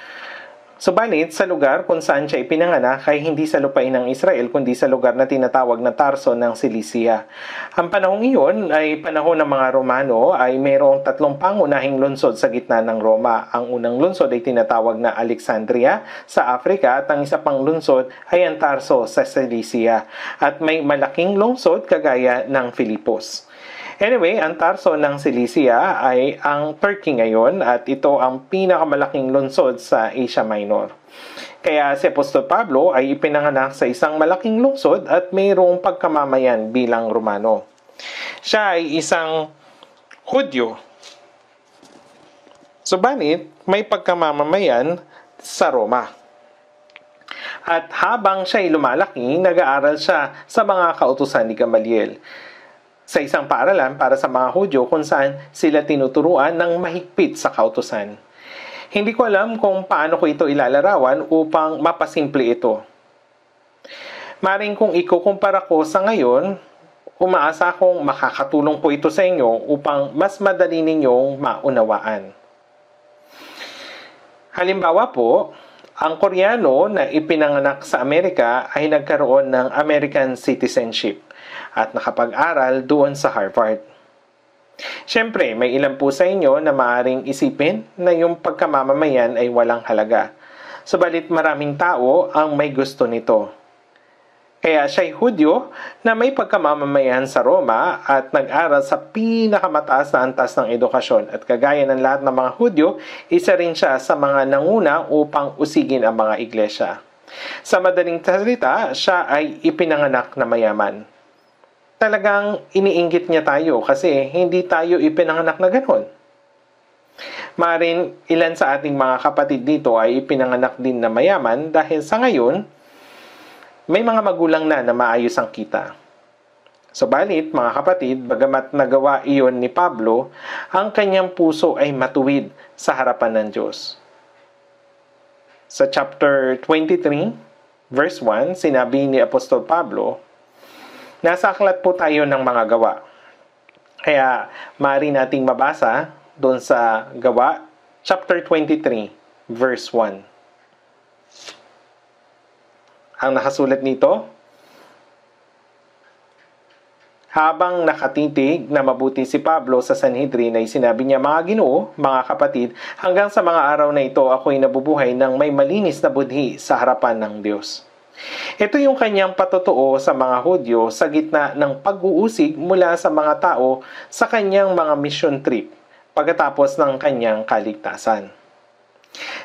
Subalit, sa lugar kung saan siya ipinanganak ay hindi sa lupain ng Israel kundi sa lugar na tinatawag na Tarso ng Cilicia. Ang panahong iyon ay panahon ng mga Romano ay mayroong tatlong pangunahing lungsod sa gitna ng Roma. Ang unang lungsod ay tinatawag na Alexandria sa Africa at ang isa pang lungsod ay ang Tarso sa Cilicia. At may malaking lungsod kagaya ng Filipos. Anyway, ang Tarso ng Cilicia ay ang Turkey ngayon at ito ang pinakamalaking lungsod sa Asia Minor. Kaya si Apostol Pablo ay ipinanganak sa isang malaking lungsod at mayroong pagkamamayan bilang Romano. Siya ay isang Hudyo. Subalit, may pagkamamamayan sa Roma. At habang siya ay lumalaki, nag-aaral siya sa mga kautusan ni Gamaliel. Sa isang paaralan para sa mga Hudyo kung saan sila tinuturuan ng mahigpit sa kautusan. Hindi ko alam kung paano ko ito ilalarawan upang mapasimple ito. Maring kung ikukumpara ko sa ngayon, umaasa akong makakatulong po ito sa inyo upang mas madali ninyong maunawaan. Halimbawa po, ang Koreano na ipinanganak sa Amerika ay nagkaroon ng American citizenship at nakapag-aral doon sa Harvard. Siyempre, may ilan po sa inyo na maaaring isipin na yung pagkamamamayan ay walang halaga. Subalit maraming tao ang may gusto nito. Kaya siya'y Hudyo na may pagkamamamayan sa Roma at nag-aral sa pinakamataas na antas ng edukasyon. At kagaya ng lahat ng mga Hudyo, isa rin siya sa mga nanguna upang usigin ang mga iglesia. Sa madaling salita, siya ay ipinanganak na mayaman. Talagang iniinggit niya tayo kasi hindi tayo ipinanganak na gano'n. Maaaring ilan sa ating mga kapatid dito ay ipinanganak din na mayaman dahil sa ngayon, may mga magulang na maayos ang kita. Subalit, mga kapatid, bagamat nagawa iyon ni Pablo, ang kanyang puso ay matuwid sa harapan ng Diyos. Sa chapter 23, verse 1, sinabi ni Apostol Pablo, nasa aklat po tayo ng mga gawa. Kaya, maaari nating mabasa doon sa gawa, chapter 23, verse 1. Ang nakasulat nito, habang nakatitig na mabuti si Pablo sa Sanhedrin ay sinabi niya, mga Ginoo, mga kapatid, hanggang sa mga araw na ito ako'y nabubuhay ng may malinis na budhi sa harapan ng Diyos. Ito yung kanyang patotoo sa mga Hudyo sa gitna ng pag-uusig mula sa mga tao sa kanyang mga mission trip pagkatapos ng kanyang kaligtasan.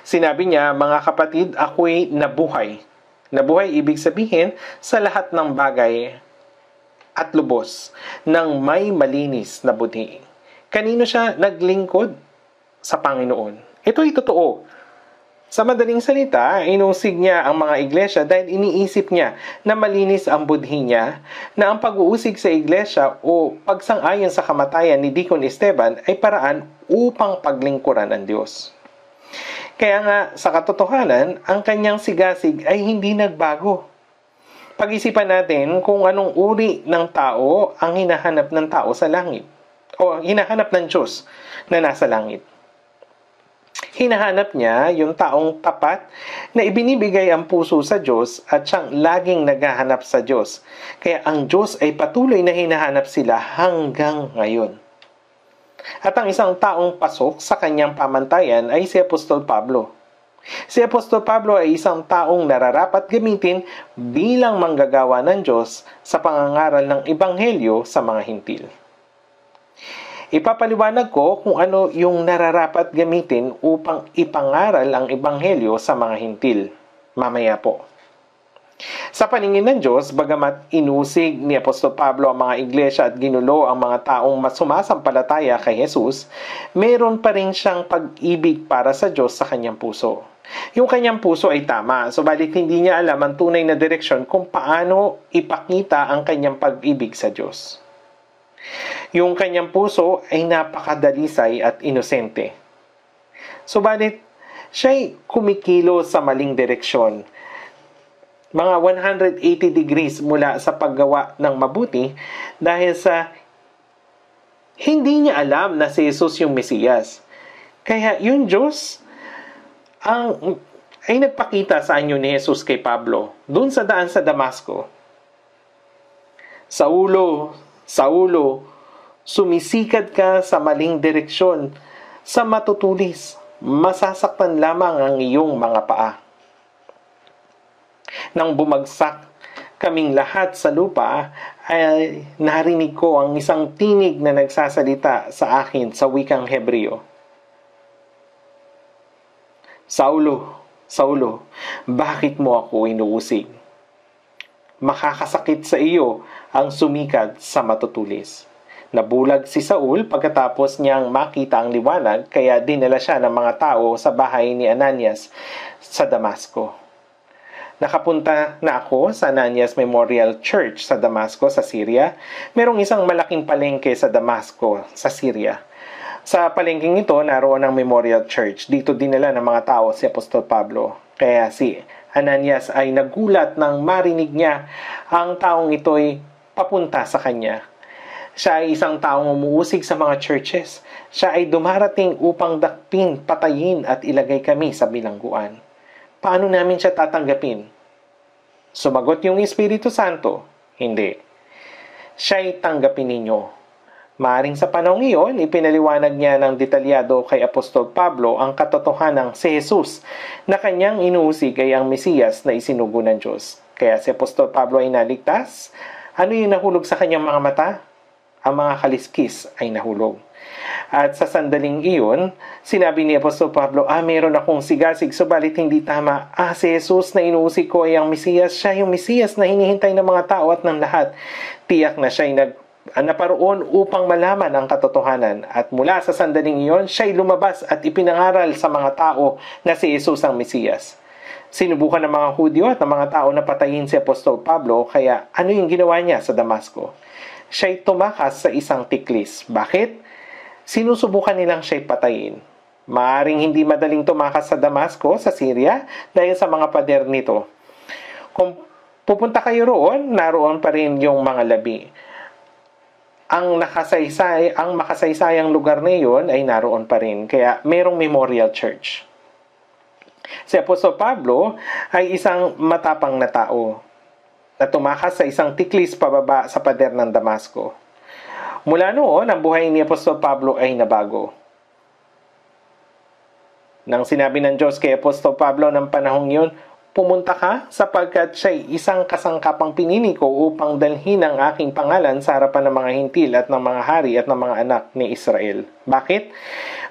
Sinabi niya, mga kapatid, ako'y nabuhay. Nabuhay ibig sabihin sa lahat ng bagay at lubos ng may malinis na budhi. Kanino siya naglingkod? Sa Panginoon. Ito ay totoo. Sa madaling salita, inusig niya ang mga iglesia dahil iniisip niya na malinis ang budhi niya na ang pag-uusig sa iglesia o pagsang-ayon sa kamatayan ni Deacon Esteban ay paraan upang paglingkuran ang Diyos. Kaya nga, sa katotohanan, ang kanyang sigasig ay hindi nagbago. Pag-isipan natin kung anong uri ng tao ang hinahanap ng tao sa langit o hinahanap ng Diyos na nasa langit. Hinahanap niya yung taong tapat na ibinibigay ang puso sa Diyos at siyang laging naghahanap sa Diyos. Kaya ang Diyos ay patuloy na hinahanap sila hanggang ngayon. At ang isang taong pasok sa kanyang pamantayan ay si Apostol Pablo. Si Apostol Pablo ay isang taong nararapat gamitin bilang manggagawa ng Diyos sa pangangaral ng Ebanghelyo sa mga Hintil. Ipapaliwanag ko kung ano yung nararapat gamitin upang ipangaral ang Ebanghelyo sa mga Hintil. Mamaya po. Sa paningin ng Diyos, bagamat inusig ni Apostol Pablo ang mga iglesia at ginulo ang mga taong sumasampalataya kay Jesus, meron pa rin siyang pag-ibig para sa Diyos sa kanyang puso. Yung kanyang puso ay tama, subalit hindi niya alam ang tunay na direksyon kung paano ipakita ang kanyang pag-ibig sa Diyos. Yung kanyang puso ay napakadalisay at inosente. Subalit, siya'y kumikilo sa maling direksyon. Mga 180 degrees mula sa paggawa ng mabuti dahil sa hindi niya alam na si Jesus yung Mesiyas. Kaya yung Diyos ay nagpakita sa anyo ni Jesus kay Pablo dun sa daan sa Damasco. Saulo, Saulo, sumisikad ka sa maling direksyon, sa matutulis, masasaktan lamang ang iyong mga paa. Nang bumagsak kaming lahat sa lupa, ay narinig ko ang isang tinig na nagsasalita sa akin sa wikang Hebreo. Saulo, Saulo, bakit mo ako inuusig? Makakasakit sa iyo ang sumikad sa matutulis. Nabulag si Saul pagkatapos niyang makita ang liwanag, kaya dinala siya ng mga tao sa bahay ni Ananias sa Damasco. Nakapunta na ako sa Ananias Memorial Church sa Damasco, sa Syria. Merong isang malaking palengke sa Damasco, sa Syria. Sa palengking ito, naroon ang Memorial Church. Dito dinala ng mga tao si Apostol Pablo. Kaya si Ananias ay nagulat nang marinig niya ang taong ito'y papunta sa kanya. Siya ay isang taong umuusig sa mga churches. Siya ay dumarating upang dakpin, patayin at ilagay kami sa bilangguan. Paano namin siya tatanggapin? Sumagot yung Espiritu Santo, hindi. Siya'y tanggapin ninyo. Maaring sa panahong iyon, ipinaliwanag niya ng detalyado kay Apostol Pablo ang katotohanang si Jesus na kanyang inuusig ay ang Mesiyas na isinugo ng Diyos. Kaya si Apostol Pablo ay naligtas. Ano yung nahulog sa kanyang mga mata? Ang mga kaliskis ay nahulog. At sa sandaling iyon, sinabi ni Apostol Pablo, meron akong sigasig, subalit hindi tama. Si Jesus na inuusig ko ay ang Mesiyas. Siya yung Mesiyas na hinihintay ng mga tao at ng lahat. Tiyak na siya'y naparoon upang malaman ang katotohanan. At mula sa sandaling iyon, siya'y lumabas at ipinangaral sa mga tao na si Jesus ang Mesiyas. Sinubukan ng mga Hudyo at ng mga tao na patayin si Apostol Pablo, kaya ano yung ginawa niya sa Damasco? Siya'y tumakas sa isang tiklis. Bakit? Sinusubukan nilang siya'y patayin. Maaring hindi madaling tumakas sa Damasco, sa Syria, dahil sa mga pader nito. Kung pupunta kayo roon, naroon pa rin yung mga labi. Ang makasaysayang lugar na iyon ay naroon pa rin. Kaya merong Memorial Church. Si Apostol Pablo ay isang matapang na tao na tumakas sa isang tiklis pababa sa pader ng Damasco. Mula noon, ang buhay ni Apostol Pablo ay nabago. Nang sinabi ng Diyos kay Apostol Pablo ng panahong yun, pumunta ka sapagkat siya'y isang kasangkapang pinili ko upang dalhin ang aking pangalan sa harapan ng mga hintil at ng mga hari at ng mga anak ni Israel. Bakit?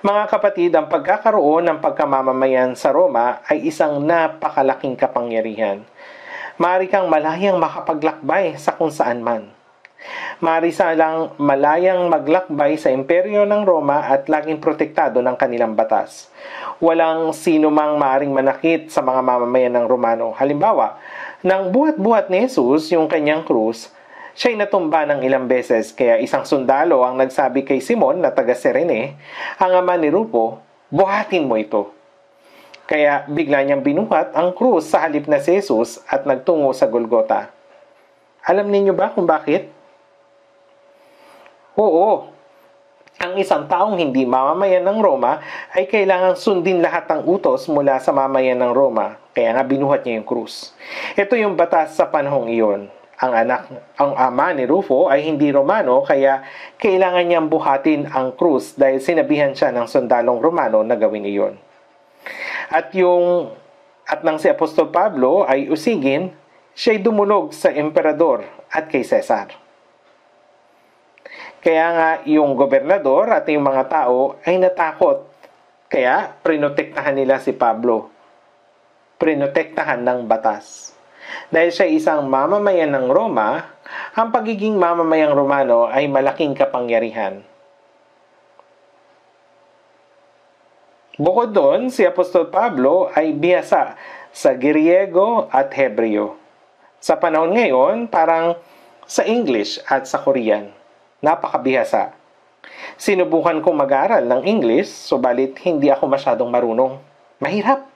Mga kapatid, ang pagkakaroon ng pagkamamamayan sa Roma ay isang napakalaking kapangyarihan. Maaari kang malayang makapaglakbay sa kung saan man. Maaari silang malayang maglakbay sa imperyo ng Roma at laging protektado ng kanilang batas. Walang sino mang maaring manakit sa mga mamamayan ng Romano. Halimbawa, nang buhat-buhat ni Jesus yung kanyang krus, siya'y natumba ng ilang beses, kaya isang sundalo ang nagsabi kay Simon na taga Cirene, ang ama ni Rufo, buhatin mo ito. Kaya bigla niyang binuhat ang krus sa halip na si Jesus at nagtungo sa Golgota. Alam niyo ba kung bakit? Oo, ang isang taong hindi mamamayan ng Roma ay kailangang sundin lahat ng utos mula sa mamayan ng Roma. Kaya nga binuhat niya yung krus. Ito yung batas sa panahong iyon. Ang ama ni Rufo ay hindi Romano, kaya kailangan niyang buhatin ang krus dahil sinabihan siya ng sundalong Romano na gawin iyon. At nang si Apostol Pablo ay usigin, siya'y dumulog sa emperador at kay Cesar. Kaya nga yung gobernador at yung mga tao ay natakot. Kaya prinotektahan nila si Pablo. Prinotektahan ng batas. Dahil siya isang mamamayan ng Roma, ang pagiging mamamayang Romano ay malaking kapangyarihan. Bukod doon, si Apostol Pablo ay bihasa sa Griego at Hebreo. Sa panahon ngayon, parang sa English at sa Korean. Napakabihasa. Sinubukan kong mag-aral ng English, subalit hindi ako masyadong marunong. Mahirap.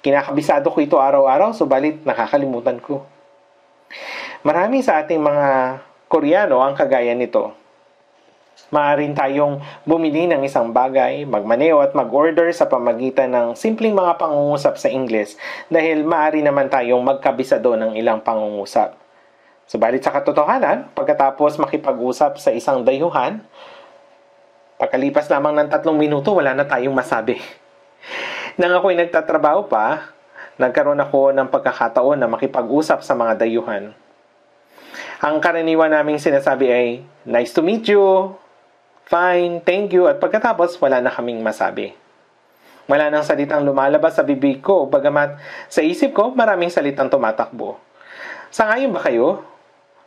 Kinakabisado ko ito araw-araw, subalit nakakalimutan ko. Marami sa ating mga Koreano ang kagaya nito. Maaaring tayong bumili ng isang bagay, magmaneho at mag-order sa pamagitan ng simpleng mga pangungusap sa English dahil maaari naman tayong magkabisado ng ilang pangungusap. Subalit sa katotohanan, pagkatapos makipag-usap sa isang dayuhan, pagkalipas lamang ng 3 minuto, wala na tayong masabi. Nang ako'y nagtatrabaho pa, nagkaroon ako ng pagkakataon na makipag-usap sa mga dayuhan. Ang karaniwan naming sinasabi ay, nice to meet you, fine, thank you, at pagkatapos wala na kaming masabi. Wala nang salitang lumalabas sa bibig ko, bagamat sa isip ko maraming salitang tumatakbo. Sangayon ba kayo?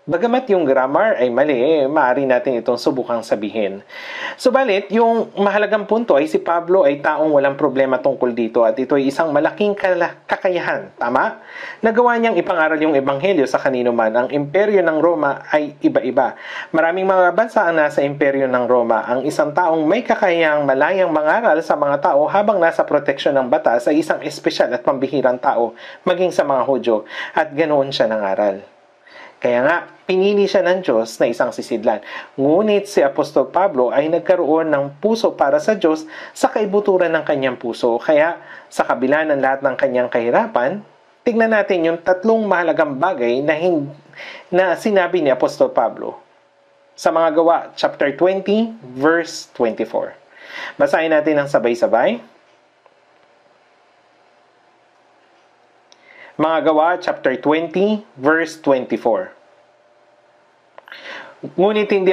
Bagamat yung grammar ay mali, maaari natin itong subukang sabihin. Subalit, yung mahalagang punto ay si Pablo ay taong walang problema tungkol dito at ito ay isang malaking kakayahan. Tama? Nagawa niyang ipangaral yung ebanghelyo sa kanino man. Ang imperyo ng Roma ay iba-iba. Maraming mga bansa ang nasa imperyo ng Roma. Ang isang taong may kakayahang malayang mangaral sa mga tao habang nasa proteksyon ng batas ay isang espesyal at pambihirang tao, maging sa mga Hudyo. At ganoon siya nangaral. Kaya nga, pinili siya ng Diyos na isang sisidlan. Ngunit si Apostol Pablo ay nagkaroon ng puso para sa Diyos sa kaibuturan ng kanyang puso. Kaya, sa kabila ng lahat ng kanyang kahirapan, tignan natin yung 3 mahalagang bagay na sinabi ni Apostol Pablo. Sa mga gawa, chapter 20, verse 24. Basahin natin ang sabay-sabay. Mga gawa, chapter 20, verse 24. Ngunit hindi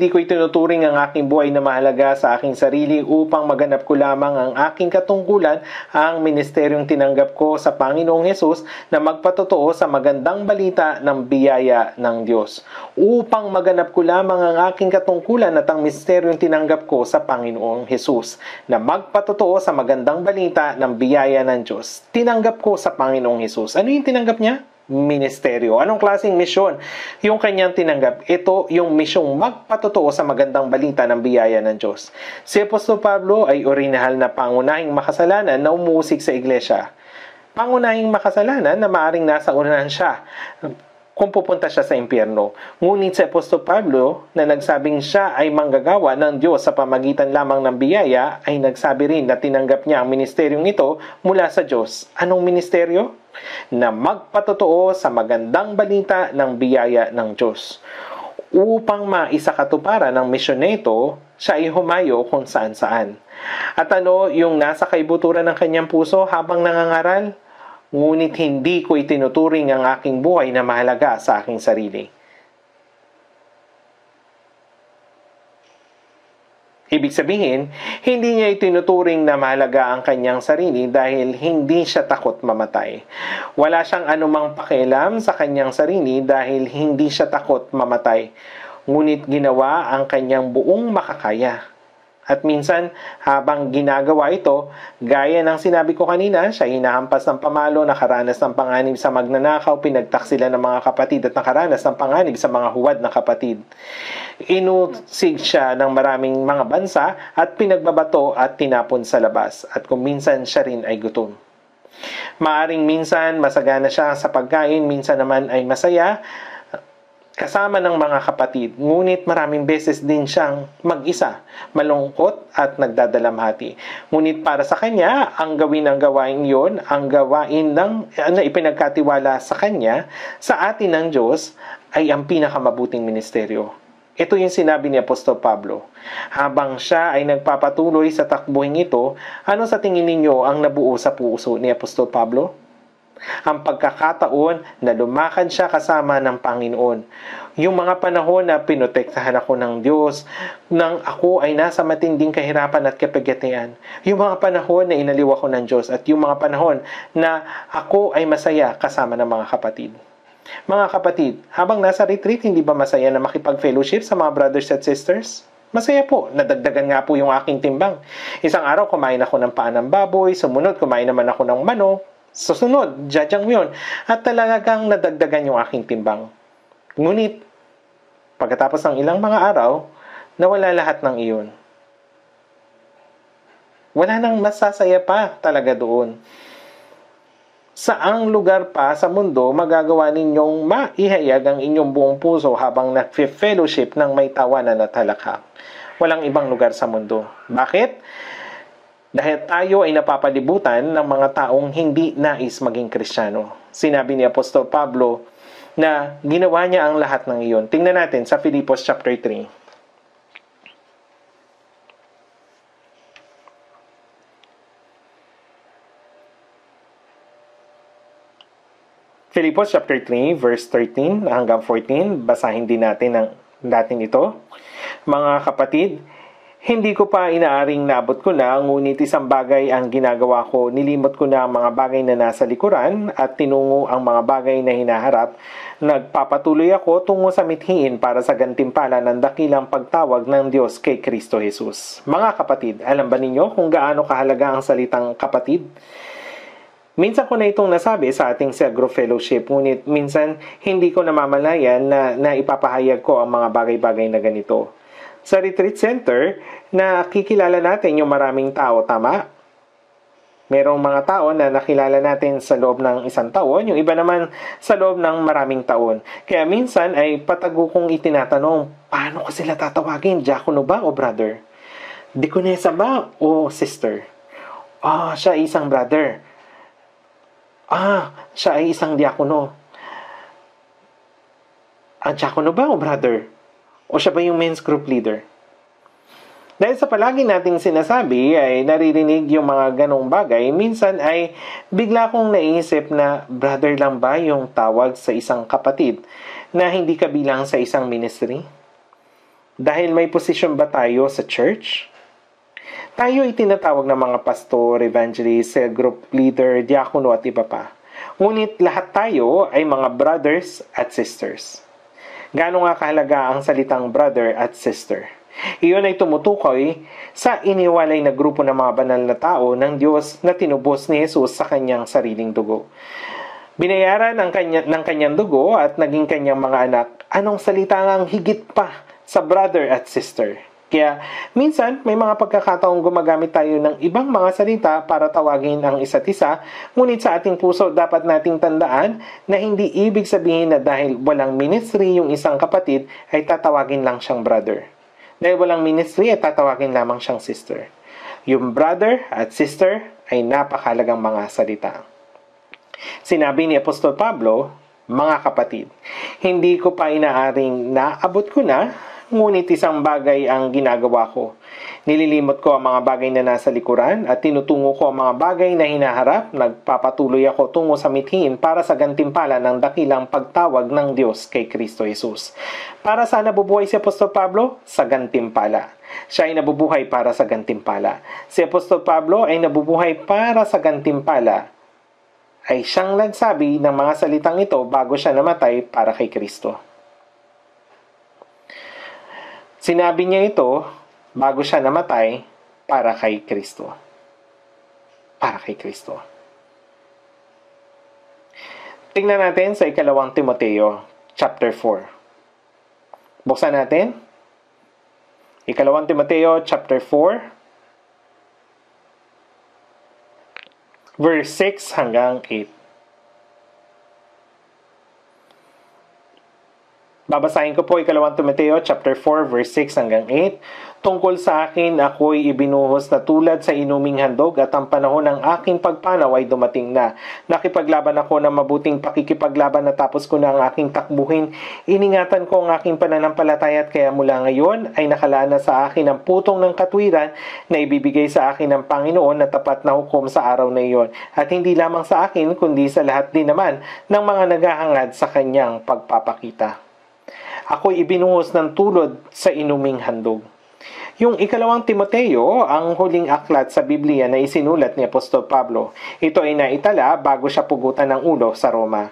ko itinuturing ang aking buhay na mahalaga sa aking sarili upang maganap ko lamang ang aking katungkulan, ang ministeryong tinanggap ko sa Panginoong Hesus na magpatotoo sa magandang balita ng biyaya ng Diyos. Upang maganap ko lamang ang aking katungkulan at ang ministeryong tinanggap ko sa Panginoong Hesus na magpatotoo sa magandang balita ng biyaya ng Diyos. Tinanggap ko sa Panginoong Hesus. Ano yung tinanggap niya? Ministeryo. Anong klaseng misyon yung kanyang tinanggap? Ito yung misyong magpatotoo sa magandang balita ng biyaya ng Diyos. Si Apostol Pablo ay orinahal na pangunahing makasalanan na umuusig sa iglesia. Pangunahing makasalanan na maaring nasa unahan siya kung pupunta siya sa impyerno. Ngunit si Apostol Pablo na nagsabing siya ay manggagawa ng Diyos sa pamagitan lamang ng biyaya ay nagsabi rin na tinanggap niya ang ministeryong ito mula sa Diyos. Anong ministeryo? Na magpatotoo sa magandang balita ng biyaya ng Diyos. Upang maisakatuparan ng misyon nito, siya ay humayo kung saan-saan. At ano yung nasa kaibuturan ng kanyang puso habang nangangaral? Ngunit hindi ko itinuturing ang aking buhay na mahalaga sa aking sarili. Ibig sabihin, hindi niya itinuturing na mahalaga ang kanyang sarili dahil hindi siya takot mamatay. Wala siyang anumang pakialam sa kanyang sarili dahil hindi siya takot mamatay. Ngunit ginawa ang kanyang buong makakaya. At minsan, habang ginagawa ito, gaya ng sinabi ko kanina, siya hinahampas ng pamalo, nakaranas ng panganib sa magnanakaw, pinagtaksila ng mga kapatid at nakaranas ng panganib sa mga huwad na kapatid. Inusig siya ng maraming mga bansa at pinagbabato at tinapon sa labas. At kung minsan siya rin ay gutom. Maaring minsan masagana siya sa pagkain, minsan naman ay masaya, kasama ng mga kapatid, ngunit maraming beses din siyang mag-isa, malungkot at nagdadalamhati. Ngunit para sa kanya, ang gawin ng gawain yon, ang gawain na ipinagkatiwala sa kanya, sa atin ng Diyos, ay ang pinakamabuting ministeryo. Ito yung sinabi ni Apostol Pablo. Habang siya ay nagpapatuloy sa takbuhin ito, ano sa tingin ninyo ang nabuo sa puso ni Apostol Pablo? Ang pagkakataon na lumakad siya kasama ng Panginoon. Yung mga panahon na pinotektahan ako ng Diyos, nang ako ay nasa matinding kahirapan at kapagatian. Yung mga panahon na inaliw ako ng Diyos at yung mga panahon na ako ay masaya kasama ng mga kapatid. Mga kapatid, habang nasa retreat, hindi ba masaya na makipag-fellowship sa mga brothers at sisters? Masaya po. Nadagdagan nga po yung aking timbang. Isang araw, kumain ako ng paan ng baboy. Sumunod, kumain naman ako ng manok. Susunod, jadyang yun. At talagang nadagdagan yung aking timbang. Ngunit, pagkatapos ng ilang mga araw, nawala lahat ng iyon. Wala nang masasaya pa talaga doon. Saang lugar pa sa mundo magagawa ninyong maihayag ang inyong buong puso habang nag-fellowship ng may tawanan at halakhak? Walang ibang lugar sa mundo. Bakit? Dahil tayo ay napapalibutan ng mga taong hindi nais maging Kristiyano. Sinabi ni Apostol Pablo na ginawa niya ang lahat ng iyon. Tingnan natin sa Filipos chapter 3. Filipos chapter 3 verse 13 hanggang 14. Basahin din natin ito. Mga kapatid, hindi ko pa inaaring naabot ko na, ngunit isang bagay ang ginagawa ko. Nilimot ko na ang mga bagay na nasa likuran at tinungo ang mga bagay na hinaharap. Nagpapatuloy ako tungo sa mithiin para sa gantimpala ng dakilang pagtawag ng Diyos kay Kristo Jesus. Mga kapatid, alam ba ninyo kung gaano kahalaga ang salitang kapatid? Minsan ko na itong nasabi sa ating Sagro Fellowship, ngunit minsan hindi ko namamalayan na ipapahayag ko ang mga bagay-bagay na ganito. Sa retreat center, nakikilala natin yung maraming tao, tama? Merong mga tao na nakilala natin sa loob ng isang taon, yung iba naman sa loob ng maraming taon. Kaya minsan ay patago kong itinatanong, paano ko sila tatawagin? Diakono ba o brother? Dikonesa ba o sister? Siya ay isang brother. Siya ay isang diakono. Diakono ba o brother? O siya ba yung men's group leader? Dahil sa palagi nating sinasabi ay naririnig yung mga ganong bagay, minsan ay bigla kong naisip na brother lang ba yung tawag sa isang kapatid na hindi kabilang sa isang ministry? Dahil may posisyon ba tayo sa church? Tayo ay tinatawag ng mga pastor, evangelist, group leader, diakono at iba pa. Ngunit lahat tayo ay mga brothers at sisters. Gaano nga kahalaga ang salitang brother at sister? Iyon ay tumutukoy sa iniwalay na grupo ng mga banal na tao ng Diyos na tinubos ni Jesus sa kanyang sariling dugo. Binayaran ng kanyang dugo at naging kanyang mga anak. Anong salita ang higit pa sa brother at sister? Kaya minsan may mga pagkakataong gumagamit tayo ng ibang mga salita para tawagin ang isa't isa, ngunit sa ating puso dapat nating tandaan na hindi ibig sabihin na dahil walang ministry yung isang kapatid ay tatawagin lang siyang brother. Dahil walang ministry ay tatawagin lamang siyang sister. Yung brother at sister ay napakahalagang mga salita. Sinabi ni Apostol Pablo, mga kapatid, hindi ko pa inaaring naabot ko na, Ngunit isang bagay ang ginagawa ko. Nililimot ko ang mga bagay na nasa likuran at tinutungo ko ang mga bagay na hinaharap. Nagpapatuloy ako tungo sa mithiin para sa gantimpala ng dakilang pagtawag ng Diyos kay Kristo Jesus. Para saan nabubuhay si Apostol Pablo? Sa gantimpala. Siya ay nabubuhay para sa gantimpala. Si Apostol Pablo ay nabubuhay para sa gantimpala. Ay siyang nagsabi ng mga salitang ito bago siya namatay para kay Kristo. Sinabi niya ito bago siya namatay para kay Kristo. Para kay Kristo. Tingnan natin sa 2 Timoteo chapter 4. Buksan natin. 2 Timoteo chapter 4 verse 6 hanggang 8. Babasahin ko po 2 Timoteo chapter 4 verse 6 hanggang 8. Tungkol sa akin, ako'y ibinuhos na tulad sa inuming handog at ang panahon ng aking pagpanaw ay dumating na. Nakipaglaban ako ng mabuting pakikipaglaban na tapos ko na ang aking takbuhin. Iningatan ko ang aking pananampalataya at kaya mula ngayon ay nakalaan na sa akin ang putong ng katwiran na ibibigay sa akin ng Panginoon na tapat na hukom sa araw na iyon. At hindi lamang sa akin kundi sa lahat din naman ng mga naghahangad sa kanyang pagpapakita. Ako'y ibinuhos ng tulad sa inuming handog. Yung 2 Timoteo, ang huling aklat sa Biblia na isinulat ni Apostol Pablo. Ito ay naitala bago siya pugutan ng ulo sa Roma.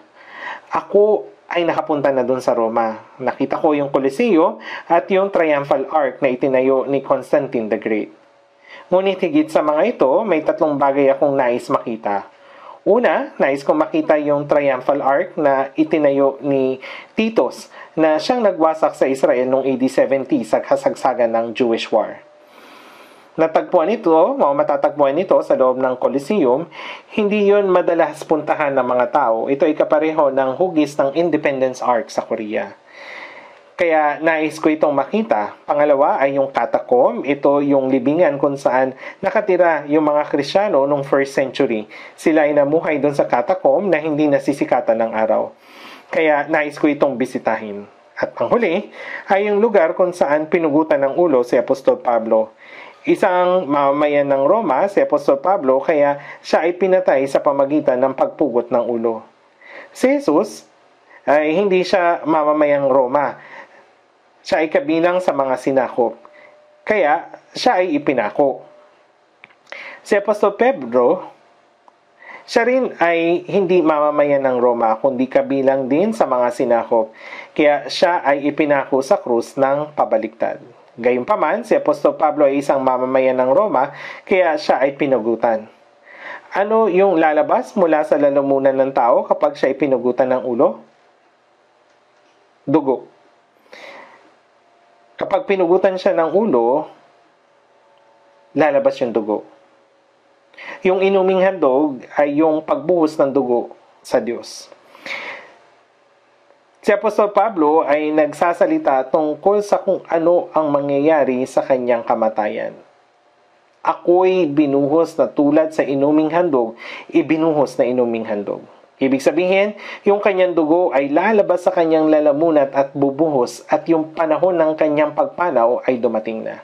Ako ay nakapunta na dun sa Roma. Nakita ko yung Coliseo at yung Triumphal Arch na itinayo ni Constantine the Great. Ngunit higit sa mga ito, may 3 bagay akong nais makita. Una, nais kong makita yung Triumphal Arch na itinayo ni Titus na siyang nagwasak sa Israel noong AD 70 sa kasagsagan ng Jewish War. Matatagpuan ito sa loob ng Coliseum. Hindi yon madalas puntahan ng mga tao. Ito ay kapareho ng hugis ng Independence Arch sa Korea. Kaya nais ko itong makita. Pangalawa ay yung catacomb. Ito yung libingan kung saan nakatira yung mga Kristyano noong 1st century. Sila ay namuhay doon sa catacomb na hindi nasisikatan ng araw. Kaya nais ko itong bisitahin. At panghuli ay yung lugar kung saan pinugutan ng ulo si Apostol Pablo. Isang mamamayan ng Roma, si Apostol Pablo, kaya siya ay pinatay sa pamagitan ng pagpugot ng ulo. Si Jesus ay hindi siya mamamayang Roma. Siya ay kabilang sa mga sinakop. Kaya, siya ay ipinako. Si Apostol Pedro, siya rin ay hindi mamamayan ng Roma, kundi kabilang din sa mga sinakop. Kaya, siya ay ipinako sa krus ng pabaliktad. Gayunpaman, si Apostol Pablo ay isang mamamayan ng Roma, kaya siya ay pinugutan. Ano yung lalabas mula sa lalamunan ng tao kapag siya ay pinugutan ng ulo? Dugo. Kapag pinugutan siya ng ulo, lalabas yung dugo. Yung inuming handog ay yung pagbuhos ng dugo sa Diyos. Si Apostol Pablo ay nagsasalita tungkol sa kung ano ang mangyayari sa kanyang kamatayan. Ako'y binuhos na tulad sa inuming handog, ibinuhos na inuming handog. Ibig sabihin, yung kanyang dugo ay lalabas sa kanyang lalamunan at bubuhos at yung panahon ng kanyang pagpanaw ay dumating na.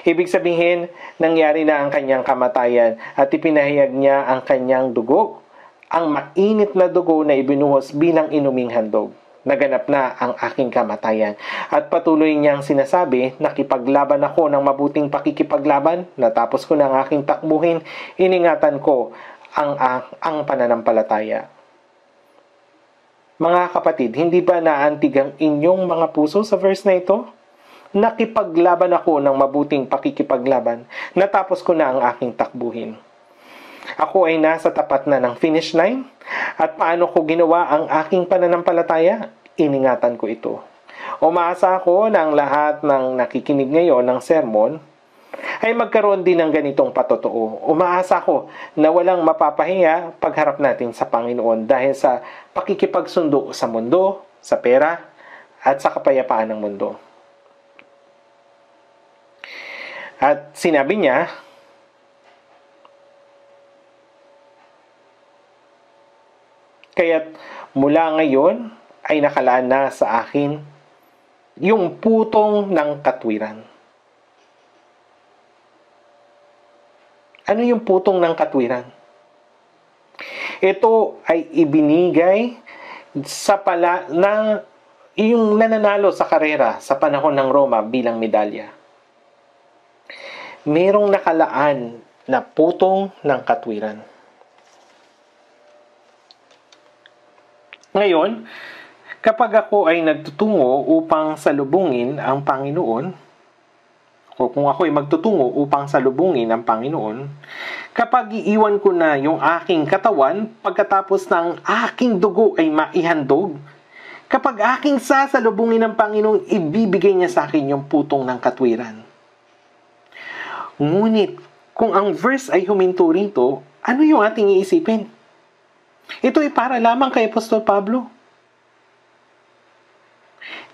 Ibig sabihin, nangyari na ang kanyang kamatayan at ipinahayag niya ang kanyang dugo, ang mainit na dugo na ibinuhos bilang inuming handog. Naganap na ang aking kamatayan. At patuloy niyang sinasabi, nakipaglaban ako ng mabuting pakikipaglaban, natapos ko na ang aking takbuhin, iningatan ko ang pananampalataya. Mga kapatid, hindi ba naantig ang inyong mga puso sa verse na ito? Nakipaglaban ako ng mabuting pakikipaglaban, natapos ko na ang aking takbuhin. Ako ay nasa tapat na ng finish line. At paano ko ginawa ang aking pananampalataya? Iningatan ko ito. Umaasa ako na ang lahat ng nakikinig ngayon ng sermon ay magkaroon din ng ganitong patotoo. Umaasa ko na walang mapapahiya pagharap natin sa Panginoon dahil sa pakikipagsundo sa mundo, sa pera, at sa kapayapaan ng mundo. At sinabi niya, kaya't mula ngayon ay nakalaan na sa akin yung putong ng katwiran. Ano yung putong ng katwiran? Ito ay ibinigay sa yung nananalo sa karera sa panahon ng Roma bilang medalya. Merong nakalaan na putong ng katwiran. Ngayon, kapag ako ay nagtutungo upang salubungin ang Panginoon, o kung ako ay magtutungo upang salubungin ang Panginoon, kapag iiwan ko na yung aking katawan, pagkatapos ng aking dugo ay maihandog, kapag aking sasalubungin ng Panginoon, ibibigay niya sa akin yung putong ng katwiran. Ngunit, kung ang verse ay huminto rito, ano yung ating iisipin? Ito ay para lamang kay Apostol Pablo.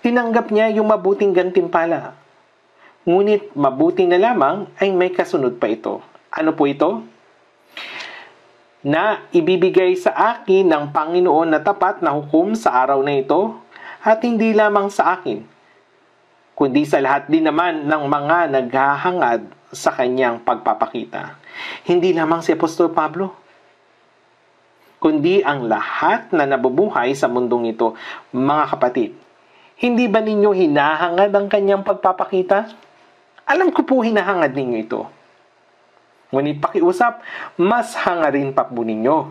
Tinanggap niya yung mabuting gantimpala. Ngunit mabuti na lamang ay may kasunod pa ito. Ano po ito? Na ibibigay sa akin ng Panginoon na tapat na hukom sa araw na ito, at hindi lamang sa akin, kundi sa lahat din naman ng mga naghahangad sa kanyang pagpapakita. Hindi lamang si Apostol Pablo, kundi ang lahat na nabubuhay sa mundong ito. Mga kapatid, hindi ba ninyo hinahangad ang kanyang pagpapakita? Alam ko po hinahangad ninyo ito. Ngunit pakiusap, mas hangarin pa po ninyo.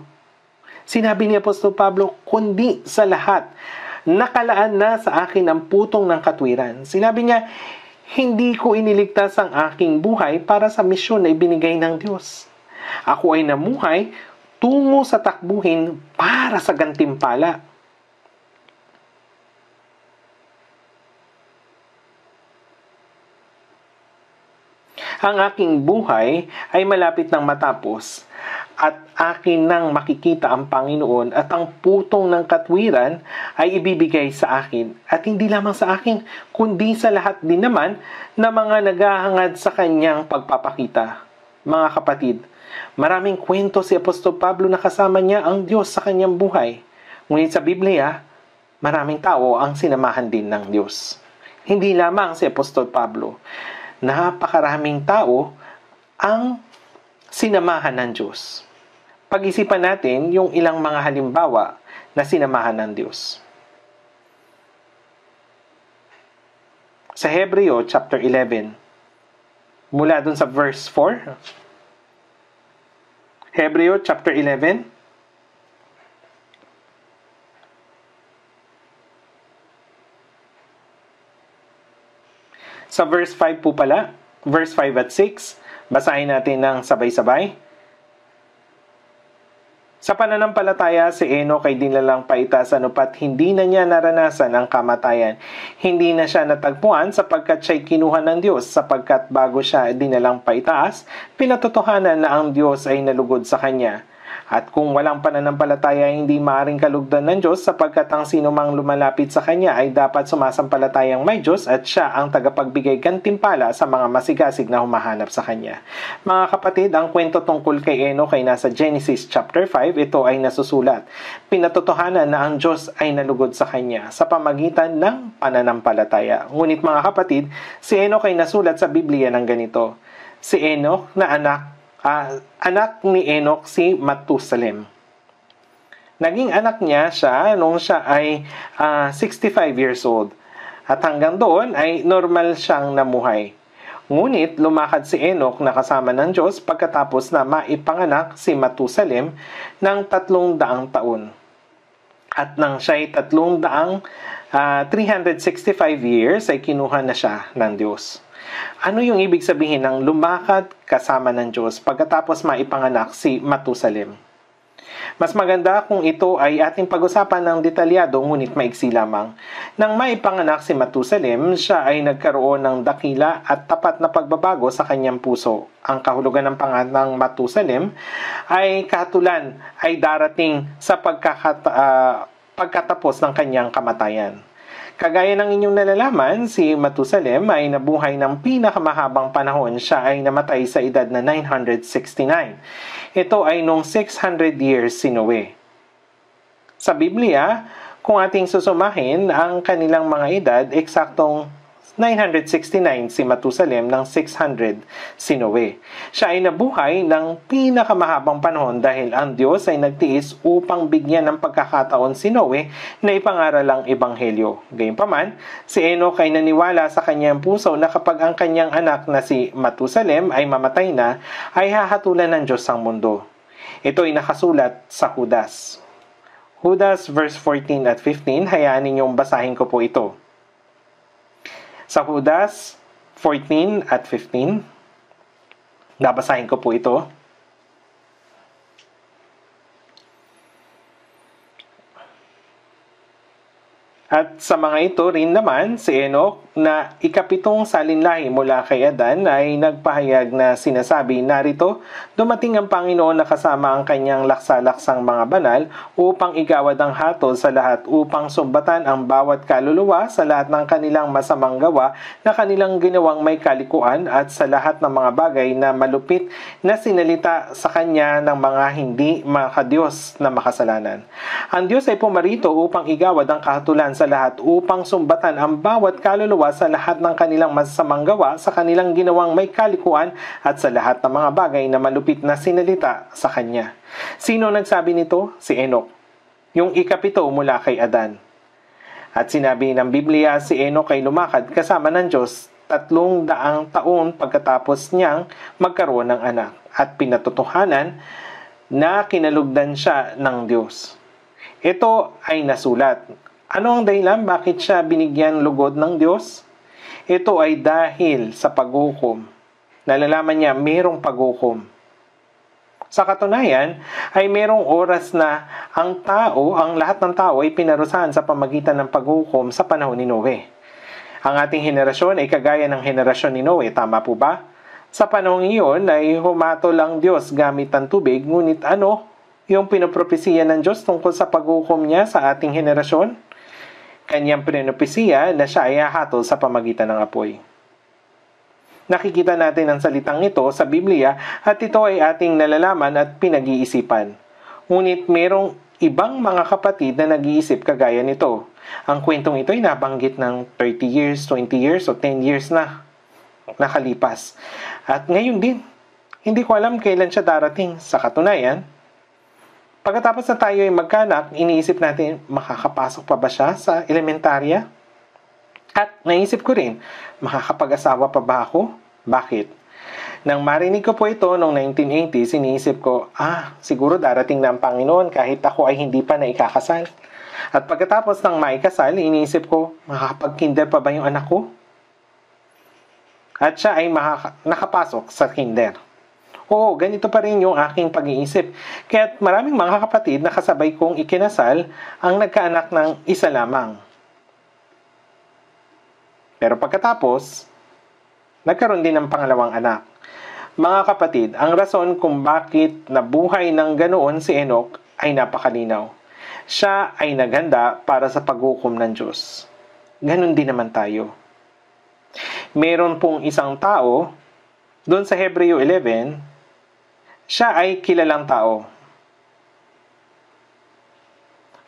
Sinabi ni Apostol Pablo, kundi sa lahat, nakalaan na sa akin ang putong ng katwiran. Sinabi niya, hindi ko iniligtas ang aking buhay para sa misyon na ibinigay ng Diyos. Ako ay namuhay tungo sa takbuhin para sa gantimpala. Ang aking buhay ay malapit nang matapos at akin nang makikita ang Panginoon at ang putong ng katwiran ay ibibigay sa akin. At hindi lamang sa akin, kundi sa lahat din naman na mga naghahangad sa kanyang pagpapakita. Mga kapatid, maraming kwento si Apostol Pablo na kasama niya ang Diyos sa kanyang buhay. Ngunit sa Biblia, maraming tao ang sinamahan din ng Diyos. Hindi lamang si Apostol Pablo. Napakaraming tao ang sinamahan ng Diyos. Pag-isipan natin yung ilang mga halimbawa na sinamahan ng Diyos. Sa Hebreo chapter 11, mula dun sa verse 4, Hebreo chapter 11, sa verse 5 po pala, verse 5 at 6, basahin natin ng sabay-sabay. Sa pananampalataya, si Enoch ay dinalang paitaas anupat hindi na niya naranasan ang kamatayan. Hindi na siya natagpuan sapagkat siya'y kinuha ng Diyos, sapagkat bago siya dinalang paitaas, pinatotohanan na ang Diyos ay nalugod sa kanya. At kung walang pananampalataya, hindi maaaring kalugdan ng Diyos, sapagkat ang sino mang lumalapit sa Kanya ay dapat sumasampalatayang may Diyos at Siya ang tagapagbigay gantimpala sa mga masigasig na humahanap sa Kanya. Mga kapatid, ang kwento tungkol kay Enoch ay nasa Genesis chapter 5. Ito ay nasusulat. Pinatotohanan na ang Diyos ay nalugod sa Kanya sa pamagitan ng pananampalataya. Ngunit mga kapatid, si Enoch ay nasulat sa Biblia ng ganito. Si Enoch na anak ni Enoch si Matusalem. Naging anak niya siya nung siya ay 65 years old. At hanggang doon ay normal siyang namuhay. Ngunit lumakad si Enoch na kasama ng Diyos pagkatapos na maipanganak si Matusalem ng 300 taon. At nang siya ay 365 years ay kinuha na siya ng Diyos. Ano yung ibig sabihin ng lumakad kasama ng Diyos pagkatapos maipanganak si Matusalem? Mas maganda kung ito ay ating pag-usapan ng detalyado ngunit maiksi lamang. Nang maipanganak si Matusalem, siya ay nagkaroon ng dakila at tapat na pagbabago sa kanyang puso. Ang kahulugan ng pangalang Matusalem ay kahatulan ay darating sa pagkatapos ng kanyang kamatayan. Kagaya ng inyong nalalaman, si Matusalem ay nabuhay ng pinakamahabang panahon. Siya ay namatay sa edad na 969. Ito ay noong 600 years si Noe. Sa Biblia, Kung ating susumahin ang kanilang mga edad, eksaktong 969 si Matusalem ng 600 si Noe. Siya ay nabuhay ng pinakamahabang panahon dahil ang Diyos ay nagtiis upang bigyan ng pagkakataon si Noe na ipangaral ang ebanghelyo. Gayunpaman, si Enoch ay naniwala sa kanyang puso na kapag ang kanyang anak na si Matusalem ay mamatay na, ay hahatulan ng Diyos ang mundo. Ito ay nakasulat sa Judas. Judas verse 14 at 15, hayaan ninyong basahin ko po ito. Sa Judas 14 at 15, nabasahin ko po ito. At sa mga ito rin naman, si Enoch na ikapitong salinlahi mula kay Adan ay nagpahayag na sinasabi, narito, dumating ang Panginoon na kasama ang kanyang laksa-laksang mga banal upang igawad ang hatol sa lahat upang sumbatan ang bawat kaluluwa sa lahat ng kanilang masamang gawa na kanilang ginawang may kalikuan at sa lahat ng mga bagay na malupit na sinalita sa kanya ng mga hindi makadiyos na makasalanan. Ang Diyos ay pumarito upang igawad ang kahatulan sa lahat upang sumbatan ang bawat kaluluwa sa lahat ng kanilang masasamang gawa sa kanilang ginawang may kalikuan at sa lahat ng mga bagay na malupit na sinalita sa kanya. Sino nagsabi nito? Si Enoch, yung ikapito mula kay Adan. At sinabi ng Biblia, si Enoch ay lumakad kasama ng Diyos 300 taon pagkatapos niyang magkaroon ng anak at pinatotohanan na kinalugdan siya ng Diyos. Ito ay nasulat. Ano ang dahilan? Bakit siya binigyan lugod ng Diyos? Ito ay dahil sa paghukom. Nalalaman niya mayroong paghukom. Sa katunayan, ay mayroong oras na ang lahat ng tao ay pinarusahan sa pamagitan ng paghukom sa panahon ni Noe. Ang ating henerasyon ay kagaya ng henerasyon ni Noe, tama po ba? Sa panahon iyon ay humatol ang Diyos gamit ang tubig, ngunit ano yung pinopropesiya ng Diyos tungkol sa paghukom niya sa ating henerasyon? Kanyang pinopesiya na siya ay hahatol sa pamagitan ng apoy. Nakikita natin ang salitang ito sa Biblia at ito ay ating nalalaman at pinag-iisipan. Ngunit mayroong ibang mga kapatid na nag-iisip kagaya nito. Ang kwentong ito ay nabanggit ng 30 years, 20 years o 10 years na nakalipas. At ngayon din, hindi ko alam kailan siya darating. Sa katunayan, pagkatapos na tayo ay magkanak, iniisip natin, makakapasok pa ba siya sa elementarya? At naisip ko rin, makakapag-asawa pa ba ako? Bakit? Nang marinig ko po ito noong 1980s, iniisip ko, siguro darating na ang Panginoon kahit ako ay hindi pa naikakasal. At pagkatapos ng maikasal, iniisip ko, makakapag-kinder pa ba yung anak ko? At siya ay nakapasok sa kinder. Oo, ganito pa rin yung aking pag-iisip. Kaya't maraming mga kapatid na kasabay kong ikinasal ang nagkaanak ng isa lamang. Pero pagkatapos, nagkaroon din ng pangalawang anak. Mga kapatid, ang rason kung bakit nabuhay ng ganoon si Enoch ay napakalinaw. Siya ay naghanda para sa paghukom ng Diyos. Ganon din naman tayo. Meron pong isang tao, doon sa Hebreo 11, siya ay kilalang tao.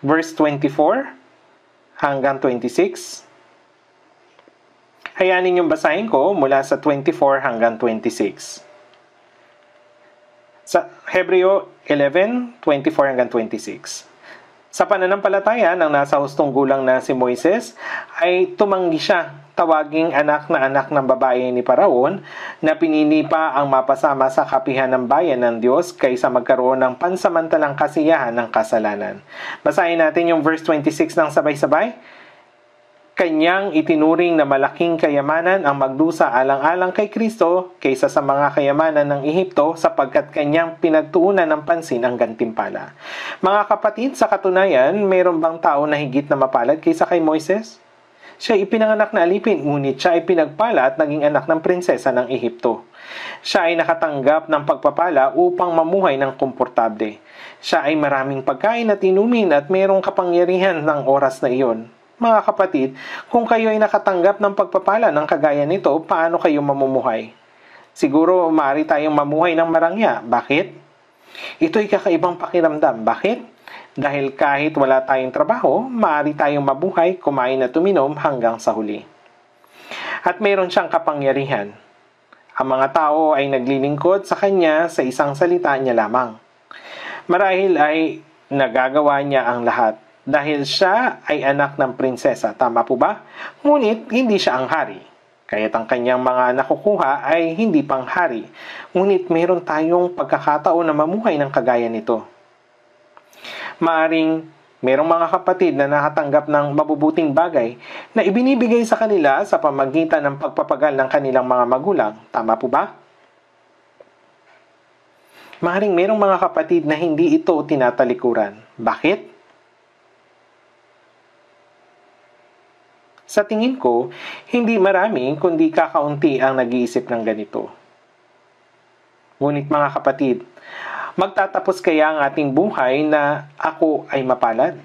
Verse 24 hanggang 26. Hayaan ninyong basahin ko mula sa 24 hanggang 26. Sa Hebreo 11, 24 hanggang 26. Sa pananampalataya ng nasa hustong gulang na si Moises, ay tumanggi siya tawaging anak na anak ng babae ni Paraon na pinili pa ang mapasama sa kapihan ng bayan ng Diyos kaysa magkaroon ng pansamantalang kasiyahan ng kasalanan. Basahin natin yung verse 26 ng sabay-sabay. Kanyang itinuring na malaking kayamanan ang magdusa alang-alang kay Kristo kaysa sa mga kayamanan ng Ehipto sapagkat kanyang pinagtuunan ng pansin ang gantimpala. Mga kapatid, sa katunayan, mayroon bang tao na higit na mapalad kaysa kay Moises? Siya ay ipinanganak na alipin, ngunit siya ay pinagpala at naging anak ng prinsesa ng Ehipto. Siya ay nakatanggap ng pagpapala upang mamuhay ng komportable. Siya ay maraming pagkain at inumin at mayroong kapangyarihan ng oras na iyon. Mga kapatid, kung kayo ay nakatanggap ng pagpapala ng kagaya nito, paano kayo mamumuhay? Siguro, maaari tayong mamuhay ng marangya. Bakit? Ito'y kakaibang pakiramdam. Bakit? Dahil kahit wala tayong trabaho, maaari tayong mabuhay, kumain at uminom hanggang sa huli. At mayroon siyang kapangyarihan. Ang mga tao ay naglilingkod sa kanya sa isang salita niya lamang. Marahil ay nagagawa niya ang lahat dahil siya ay anak ng prinsesa. Tama po ba? Ngunit hindi siya ang hari. Kaya't ang kanyang mga nakukuha ay hindi pang hari. Ngunit mayroon tayong pagkakataon na mamuhay ng kagaya nito. Maaring mayroong mga kapatid na nakatanggap ng mabubuting bagay na ibinibigay sa kanila sa pamagitan ng pagpapagal ng kanilang mga magulang. Tama po ba? Maaring mayroong mga kapatid na hindi ito tinatalikuran. Bakit? Sa tingin ko, hindi marami kundi kakaunti ang nag-iisip ng ganito. Ngunit mga kapatid, magtatapos kaya ang ating buhay na ako ay mapalad?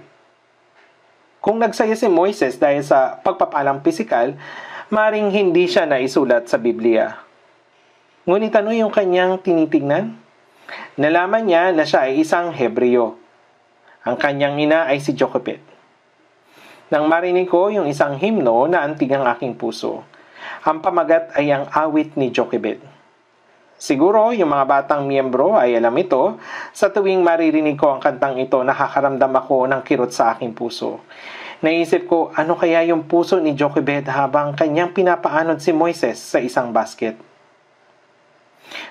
Kung nagsaya si Moises dahil sa pagpapalang pisikal, maring hindi siya naisulat sa Biblia. Ngunit ano yung kanyang tinitignan? Nalaman niya na siya ay isang Hebreo. Ang kanyang ina ay si Jochebed. Nang marinig ko yung isang himno na antig ang aking puso. Ang pamagat ay ang awit ni Jochebed. Siguro yung mga batang miyembro ay alam ito. Sa tuwing maririnig ko ang kantang ito, nakakaramdam ako ng kirot sa aking puso. Naisip ko, ano kaya yung puso ni Jochebed habang kanyang pinapaanod si Moises sa isang basket?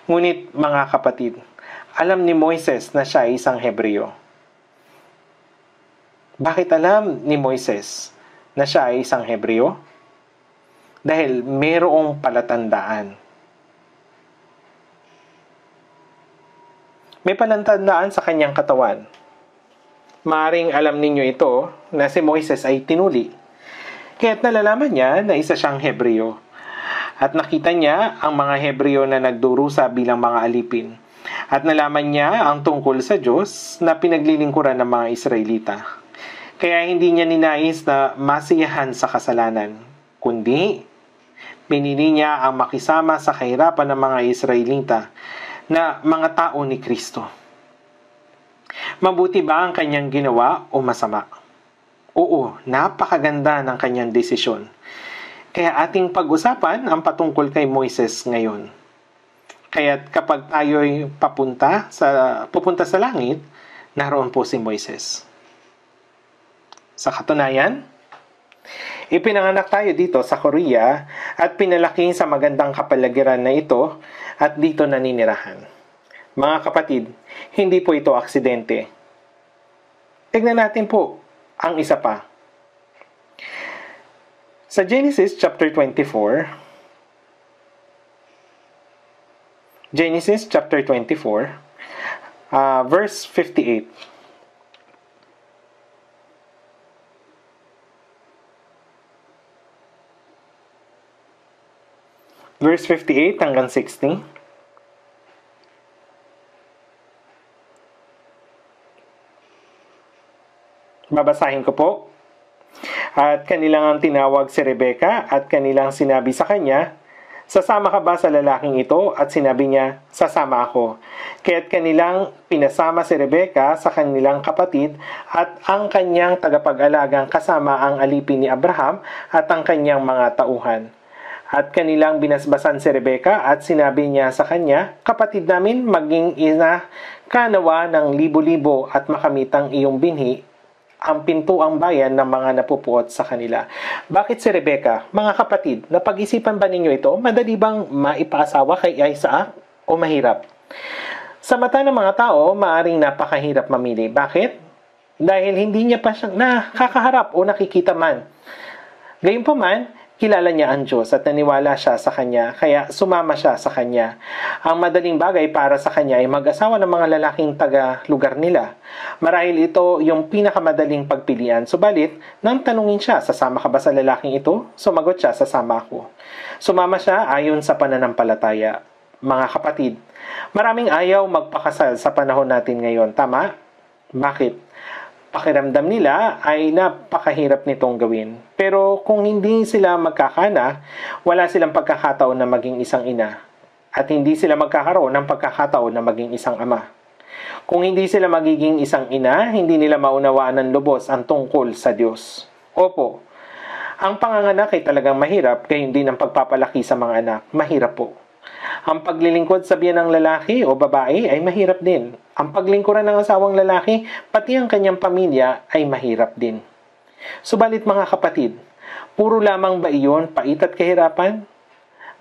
Ngunit mga kapatid, alam ni Moises na siya ay isang Hebreo. Bakit alam ni Moises na siya ay isang Hebreo? Dahil mayroong palatandaan. May palatandaan sa kanyang katawan. Maaring alam ninyo ito na si Moises ay tinuli. Kaya't nalalaman niya na isa siyang Hebreo. At nakita niya ang mga Hebreo na nagdurusa bilang mga alipin. At nalaman niya ang tungkol sa Diyos na pinaglilingkuran ng mga Israelita. Kaya hindi niya ninais na masiyahan sa kasalanan, kundi pinili niya ang makisama sa kahirapan ng mga Israelita na mga tao ni Kristo. Mabuti ba ang kanyang ginawa o masama? Oo, napakaganda ng kanyang desisyon. Kaya ating pag-usapan ang patungkol kay Moises ngayon. Kaya't kapag tayo'y pupunta sa langit, naroon po si Moises. Sa katunayan, ipinanganak tayo dito sa Korea at pinalaki sa magandang kapaligiran na ito at dito naninirahan. Mga kapatid, hindi po ito aksidente. Tignan natin po ang isa pa. Sa Genesis chapter 24, verse 58. Verse 58 hanggang 60. Babasahin ko po. At kanilang tinawag si Rebecca at kanilang sinabi sa kanya, "Sasama ka ba sa lalaking ito?" At sinabi niya, "Sasama ako." Kaya't kanilang pinasama si Rebecca sa kanilang kapatid at ang kanyang tagapag-alagang kasama ang alipin ni Abraham at ang kanyang mga tauhan. At kanilang binasbasan si Rebecca at sinabi niya sa kanya, "Kapatid namin, maging ina ka nawa ng libo-libo at makamitang iyong binhi ang pintuang bayan ng mga napupuot sa kanila." Bakit si Rebecca? Mga kapatid, napag-isipan ba ninyo ito? Madali bang maipaasawa kay Isaac o mahirap? Sa mata ng mga tao, maaring napakahirap mamili. Bakit? Dahil hindi niya pa siyang nakakaharap o nakikita man. Gayunpaman, kilala niya ang Diyos at naniwala siya sa Kanya, kaya sumama siya sa Kanya. Ang madaling bagay para sa Kanya ay mag-asawa ng mga lalaking taga-lugar nila. Marahil ito yung pinakamadaling pagpilian. Subalit, nang tanungin siya, "Sasama ka ba sa lalaking ito?" Sumagot siya, "Sasama ako." Sumama siya ayon sa pananampalataya. Mga kapatid, maraming ayaw magpakasal sa panahon natin ngayon. Tama? Bakit? Pakiramdam nila ay napakahirap nitong gawin. Pero kung hindi sila magkakana, wala silang pagkakataon na maging isang ina. At hindi sila magkakaroon ng pagkakataon na maging isang ama. Kung hindi sila magiging isang ina, hindi nila maunawaan ng lubos ang tungkol sa Diyos. Opo, ang panganganak ay talagang mahirap, gayon din ang pagpapalaki sa mga anak. Mahirap po. Ang paglilingkod sa biyan ng lalaki o babae ay mahirap din. Ang paglingkuran ng asawang lalaki, pati ang kanyang pamilya ay mahirap din. Subalit mga kapatid, puro lamang ba iyon pait at kahirapan?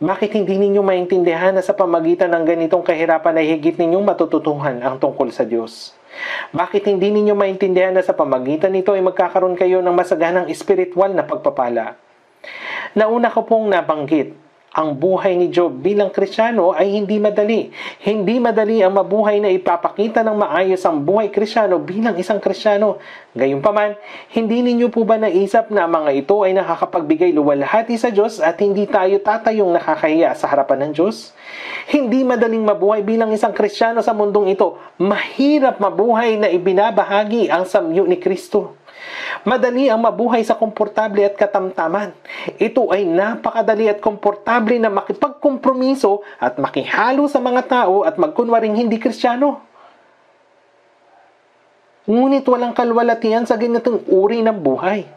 Bakit hindi ninyo maintindihan na sa pamagitan ng ganitong kahirapan ay higit ninyong matututuhan ang tungkol sa Diyos? Bakit hindi ninyo maintindihan na sa pamagitan nito ay magkakaroon kayo ng masaganang espiritual na pagpapala? Nauna ko pong nabanggit, ang buhay ni Job bilang Kristiyano ay hindi madali. Hindi madali ang mabuhay na ipapakita ng maayos ang buhay Kristiyano bilang isang Kristiyano. Gayunpaman, hindi ninyo po ba naisip na mga ito ay nakakapagbigay luwalhati sa Diyos at hindi tayo tatayong nakakahiya sa harapan ng Diyos? Hindi madaling mabuhay bilang isang Kristiyano sa mundong ito. Mahirap mabuhay na ibinabahagi ang samyo ni Kristo. Madali ang mabuhay sa komportable at katamtaman. Ito ay napakadali at komportable na makipagkompromiso at makihalo sa mga tao at magkunwaring hindi Kristiyano. Ngunit walang kalwalatian sa ganitong uri ng buhay.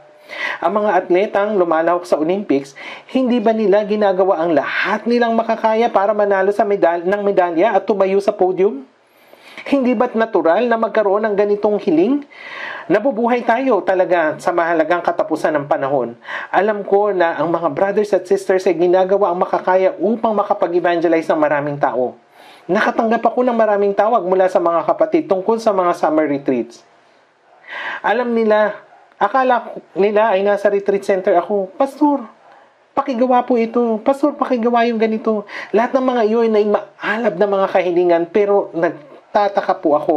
Ang mga atletang lumalahok sa Olympics, hindi ba nila ginagawa ang lahat nilang makakaya para manalo sa medalya at tumayo sa podium? Hindi ba't natural na magkaroon ng ganitong hiling? Nabubuhay tayo talaga sa mahalagang katapusan ng panahon. Alam ko na ang mga brothers at sisters ay ginagawa ang makakaya upang makapag-evangelize ng maraming tao. Nakatanggap ako ng maraming tawag mula sa mga kapatid tungkol sa mga summer retreats. Alam nila, akala nila ay nasa retreat center ako. Pastor, pakigawa po ito. Pastor, pakigawa yung ganito. Lahat ng mga iyon ay maalab na mga kahilingan, pero nagtataka po ako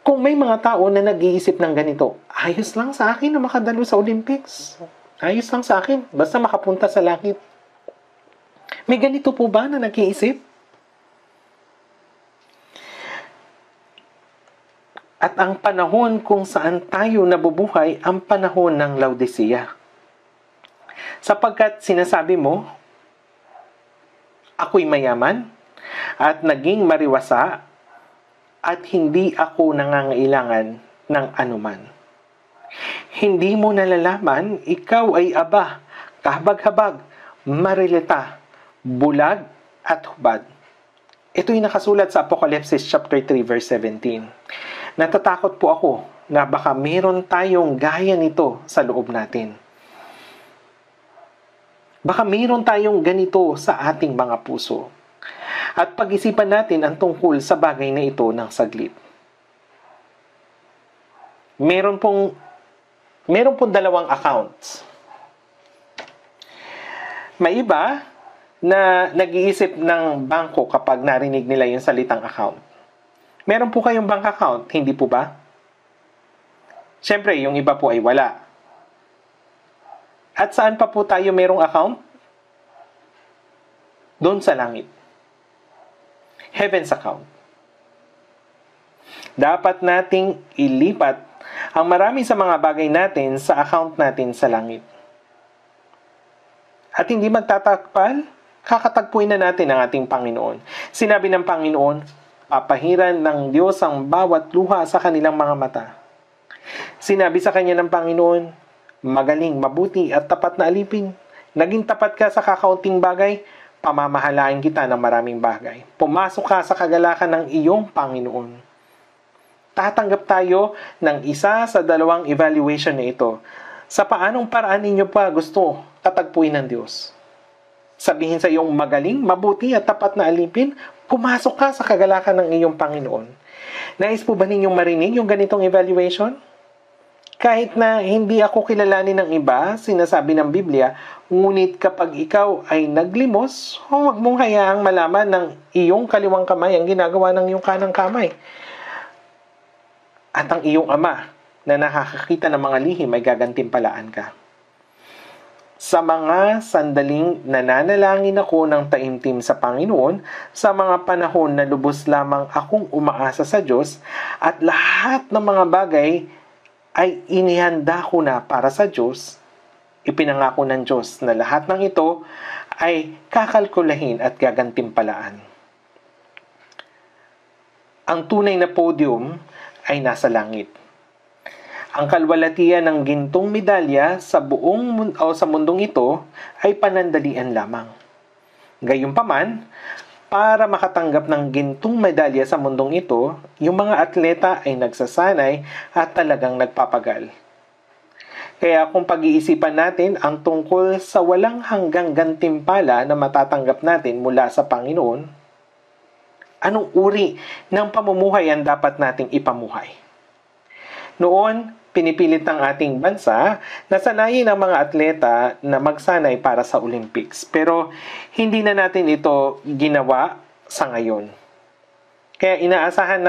kung may mga tao na nag-iisip ng ganito. Ayos lang sa akin na makadalo sa Olympics. Ayos lang sa akin, basta makapunta sa langit. May ganito po ba na nag-iisip? At ang panahon kung saan tayo nabubuhay, ang panahon ng Laodicea. Sapagkat sinasabi mo, ako'y mayaman at naging mariwasa at hindi ako nangangailangan ng anuman. Hindi mo nalalaman, ikaw ay aba, kahabag-habag, marilita, bulag at hubad. Ito'y nakasulat sa Apocalypse chapter 3 verse 17. Natatakot po ako na baka meron tayong gaya nito sa loob natin. Baka meron tayong ganito sa ating mga puso. At pag-isipan natin ang tungkol sa bagay na ito ng saglit. Meron pong dalawang accounts. May iba na nag-iisip ng bangko kapag narinig nila yung salitang account. Meron po kayong bank account, hindi po ba? Siyempre, yung iba po ay wala. At saan pa po tayo merong account? Doon sa langit. Heaven's account. Dapat nating ilipat ang marami sa mga bagay natin sa account natin sa langit. At hindi magtatakpal, kakatagpuin na natin ang ating Panginoon. Sinabi ng Panginoon, papahiran ng Diyos ang bawat luha sa kanilang mga mata. Sinabi sa kanya ng Panginoon, magaling, mabuti at tapat na alipin. Naging tapat ka sa kakaunting bagay, pamamahalain kita ng maraming bagay. Pumasok ka sa kagalakan ng iyong Panginoon. Tatanggap tayo ng isa sa dalawang evaluation na ito. Sa paanong paraan ninyo pa gusto tatagpuin ng Diyos? Sabihin sa iyong magaling, mabuti at tapat na alipin, pumasok ka sa kagalakan ng iyong Panginoon. Nais po ba ninyong marinig yung ganitong evaluation? Kahit na hindi ako kilalanin ng iba, sinasabi ng Biblia, ngunit kapag ikaw ay naglimos, huwag mong hayaang malaman ng iyong kaliwang kamay ang ginagawa ng iyong kanang kamay. At ang iyong ama na nakakakita ng mga lihim ay gagantimpalaan ka. Sa mga sandaling nananalangin ako ng taimtim sa Panginoon, sa mga panahon na lubos lamang akong umaasa sa Diyos, at lahat ng mga bagay ay inihanda ko na para sa Diyos, ipinangako ng Diyos na lahat ng ito ay kakalkulahin at gagantimpalaan. Ang tunay na podium ay nasa langit. Ang kalwalatian ng gintong medalya sa sa mundong ito ay panandalian lamang. Gayunpaman, para makatanggap ng gintong medalya sa mundong ito, yung mga atleta ay nagsasanay at talagang nagpapagal. Kaya kung pag-iisipan natin ang tungkol sa walang hanggang gantimpala na matatanggap natin mula sa Panginoon, anong uri ng pamumuhay ang dapat nating ipamuhay? Noon, pinipilit ng ating bansa na sanayin ang mga atleta na magsanay para sa Olympics. Pero hindi na natin ito ginawa sa ngayon. Kaya inaasahan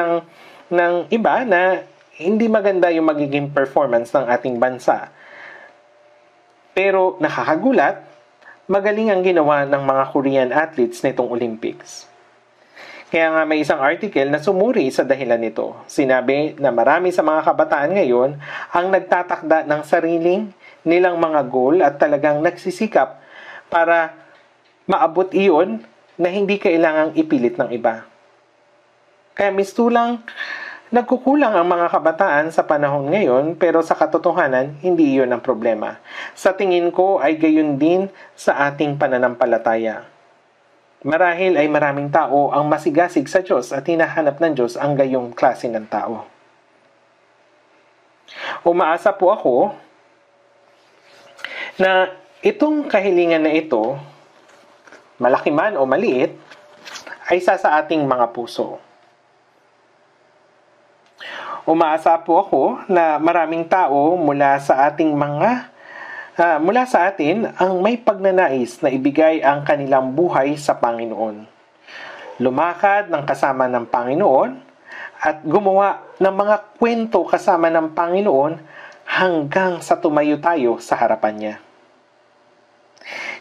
ng iba na hindi maganda yung magiging performance ng ating bansa. Pero nakakagulat, magaling ang ginawa ng mga Korean athletes nitong Olympics. Kaya nga may isang article na sumuri sa dahilan nito. Sinabi na marami sa mga kabataan ngayon ang nagtatakda ng sariling nilang mga goal at talagang nagsisikap para maabot iyon na hindi kailangang ipilit ng iba. Kaya mistulang nagkukulang ang mga kabataan sa panahon ngayon, pero sa katotohanan, hindi iyon ang problema. Sa tingin ko ay gayon din sa ating pananampalataya. Marahil ay maraming tao ang masigasig sa Diyos at hinahanap ng Diyos ang gayong klase ng tao. Umaasa po ako na itong kahilingan na ito, malaki man o maliit, ay sa ating mga puso. Umaasa po ako na maraming tao mula sa atin ang may pagnanais na ibigay ang kanilang buhay sa Panginoon. Lumakad ng kasama ng Panginoon at gumawa ng mga kwento kasama ng Panginoon hanggang sa tumayo tayo sa harapan niya.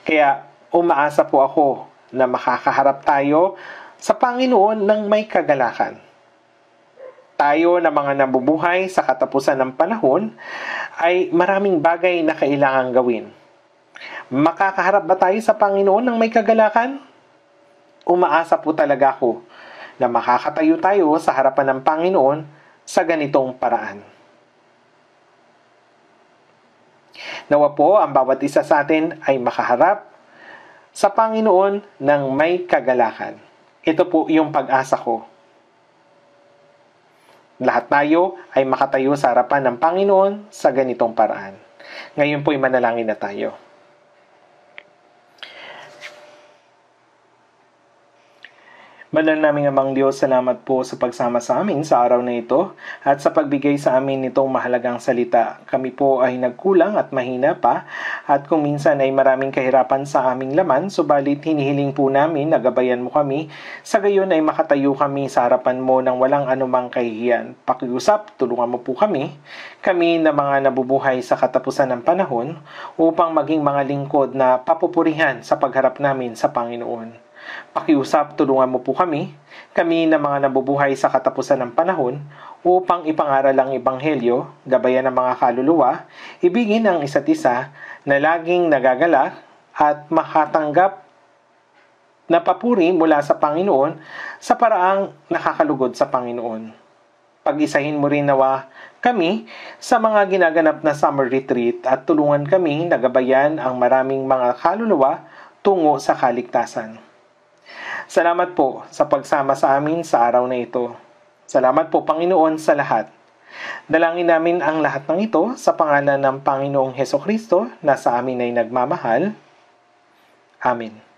Kaya umaasa po ako na makakaharap tayo sa Panginoon ng may kagalakan. Tayo na mga nabubuhay sa katapusan ng panahon ay maraming bagay na kailangang gawin. Makakaharap ba tayo sa Panginoon ng may kagalakan? Umaasa po talaga ako na makakatayo tayo sa harapan ng Panginoon sa ganitong paraan. Nawa po ang bawat isa sa atin ay makaharap sa Panginoon ng may kagalakan. Ito po yung pag-asa ko. Lahat tayo ay makatayo sa harapan ng Panginoon sa ganitong paraan. Ngayon po'y manalangin na tayo. Banal naming Amang Diyos, salamat po sa pagsama sa amin sa araw na ito at sa pagbigay sa amin nitong mahalagang salita. Kami po ay nagkulang at mahina pa at kung minsan ay maraming kahirapan sa aming laman, subalit hinihiling po namin na gabayan mo kami, sa gayon ay makatayo kami sa harapan mo ng walang anumang kahihiyan. Pakiusap, tulungan mo po kami na mga nabubuhay sa katapusan ng panahon upang maging mga lingkod na papupurihan sa pagharap namin sa Panginoon. Pakiusap, tulungan mo po kami na mga nabubuhay sa katapusan ng panahon upang ipangaral ang Ebanghelyo, gabayan ng mga kaluluwa, ibigin ang isa't isa na laging nagagalak at makatanggap na papuri mula sa Panginoon sa paraang nakakalugod sa Panginoon. Pag-isahin mo rin nawa kami sa mga ginaganap na summer retreat at tulungan kami na gabayan ang maraming mga kaluluwa tungo sa kaligtasan. Salamat po sa pagsama sa amin sa araw na ito. Salamat po, Panginoon, sa lahat. Dalangin namin ang lahat ng ito sa pangalan ng Panginoong Hesukristo na sa amin ay nagmamahal. Amen.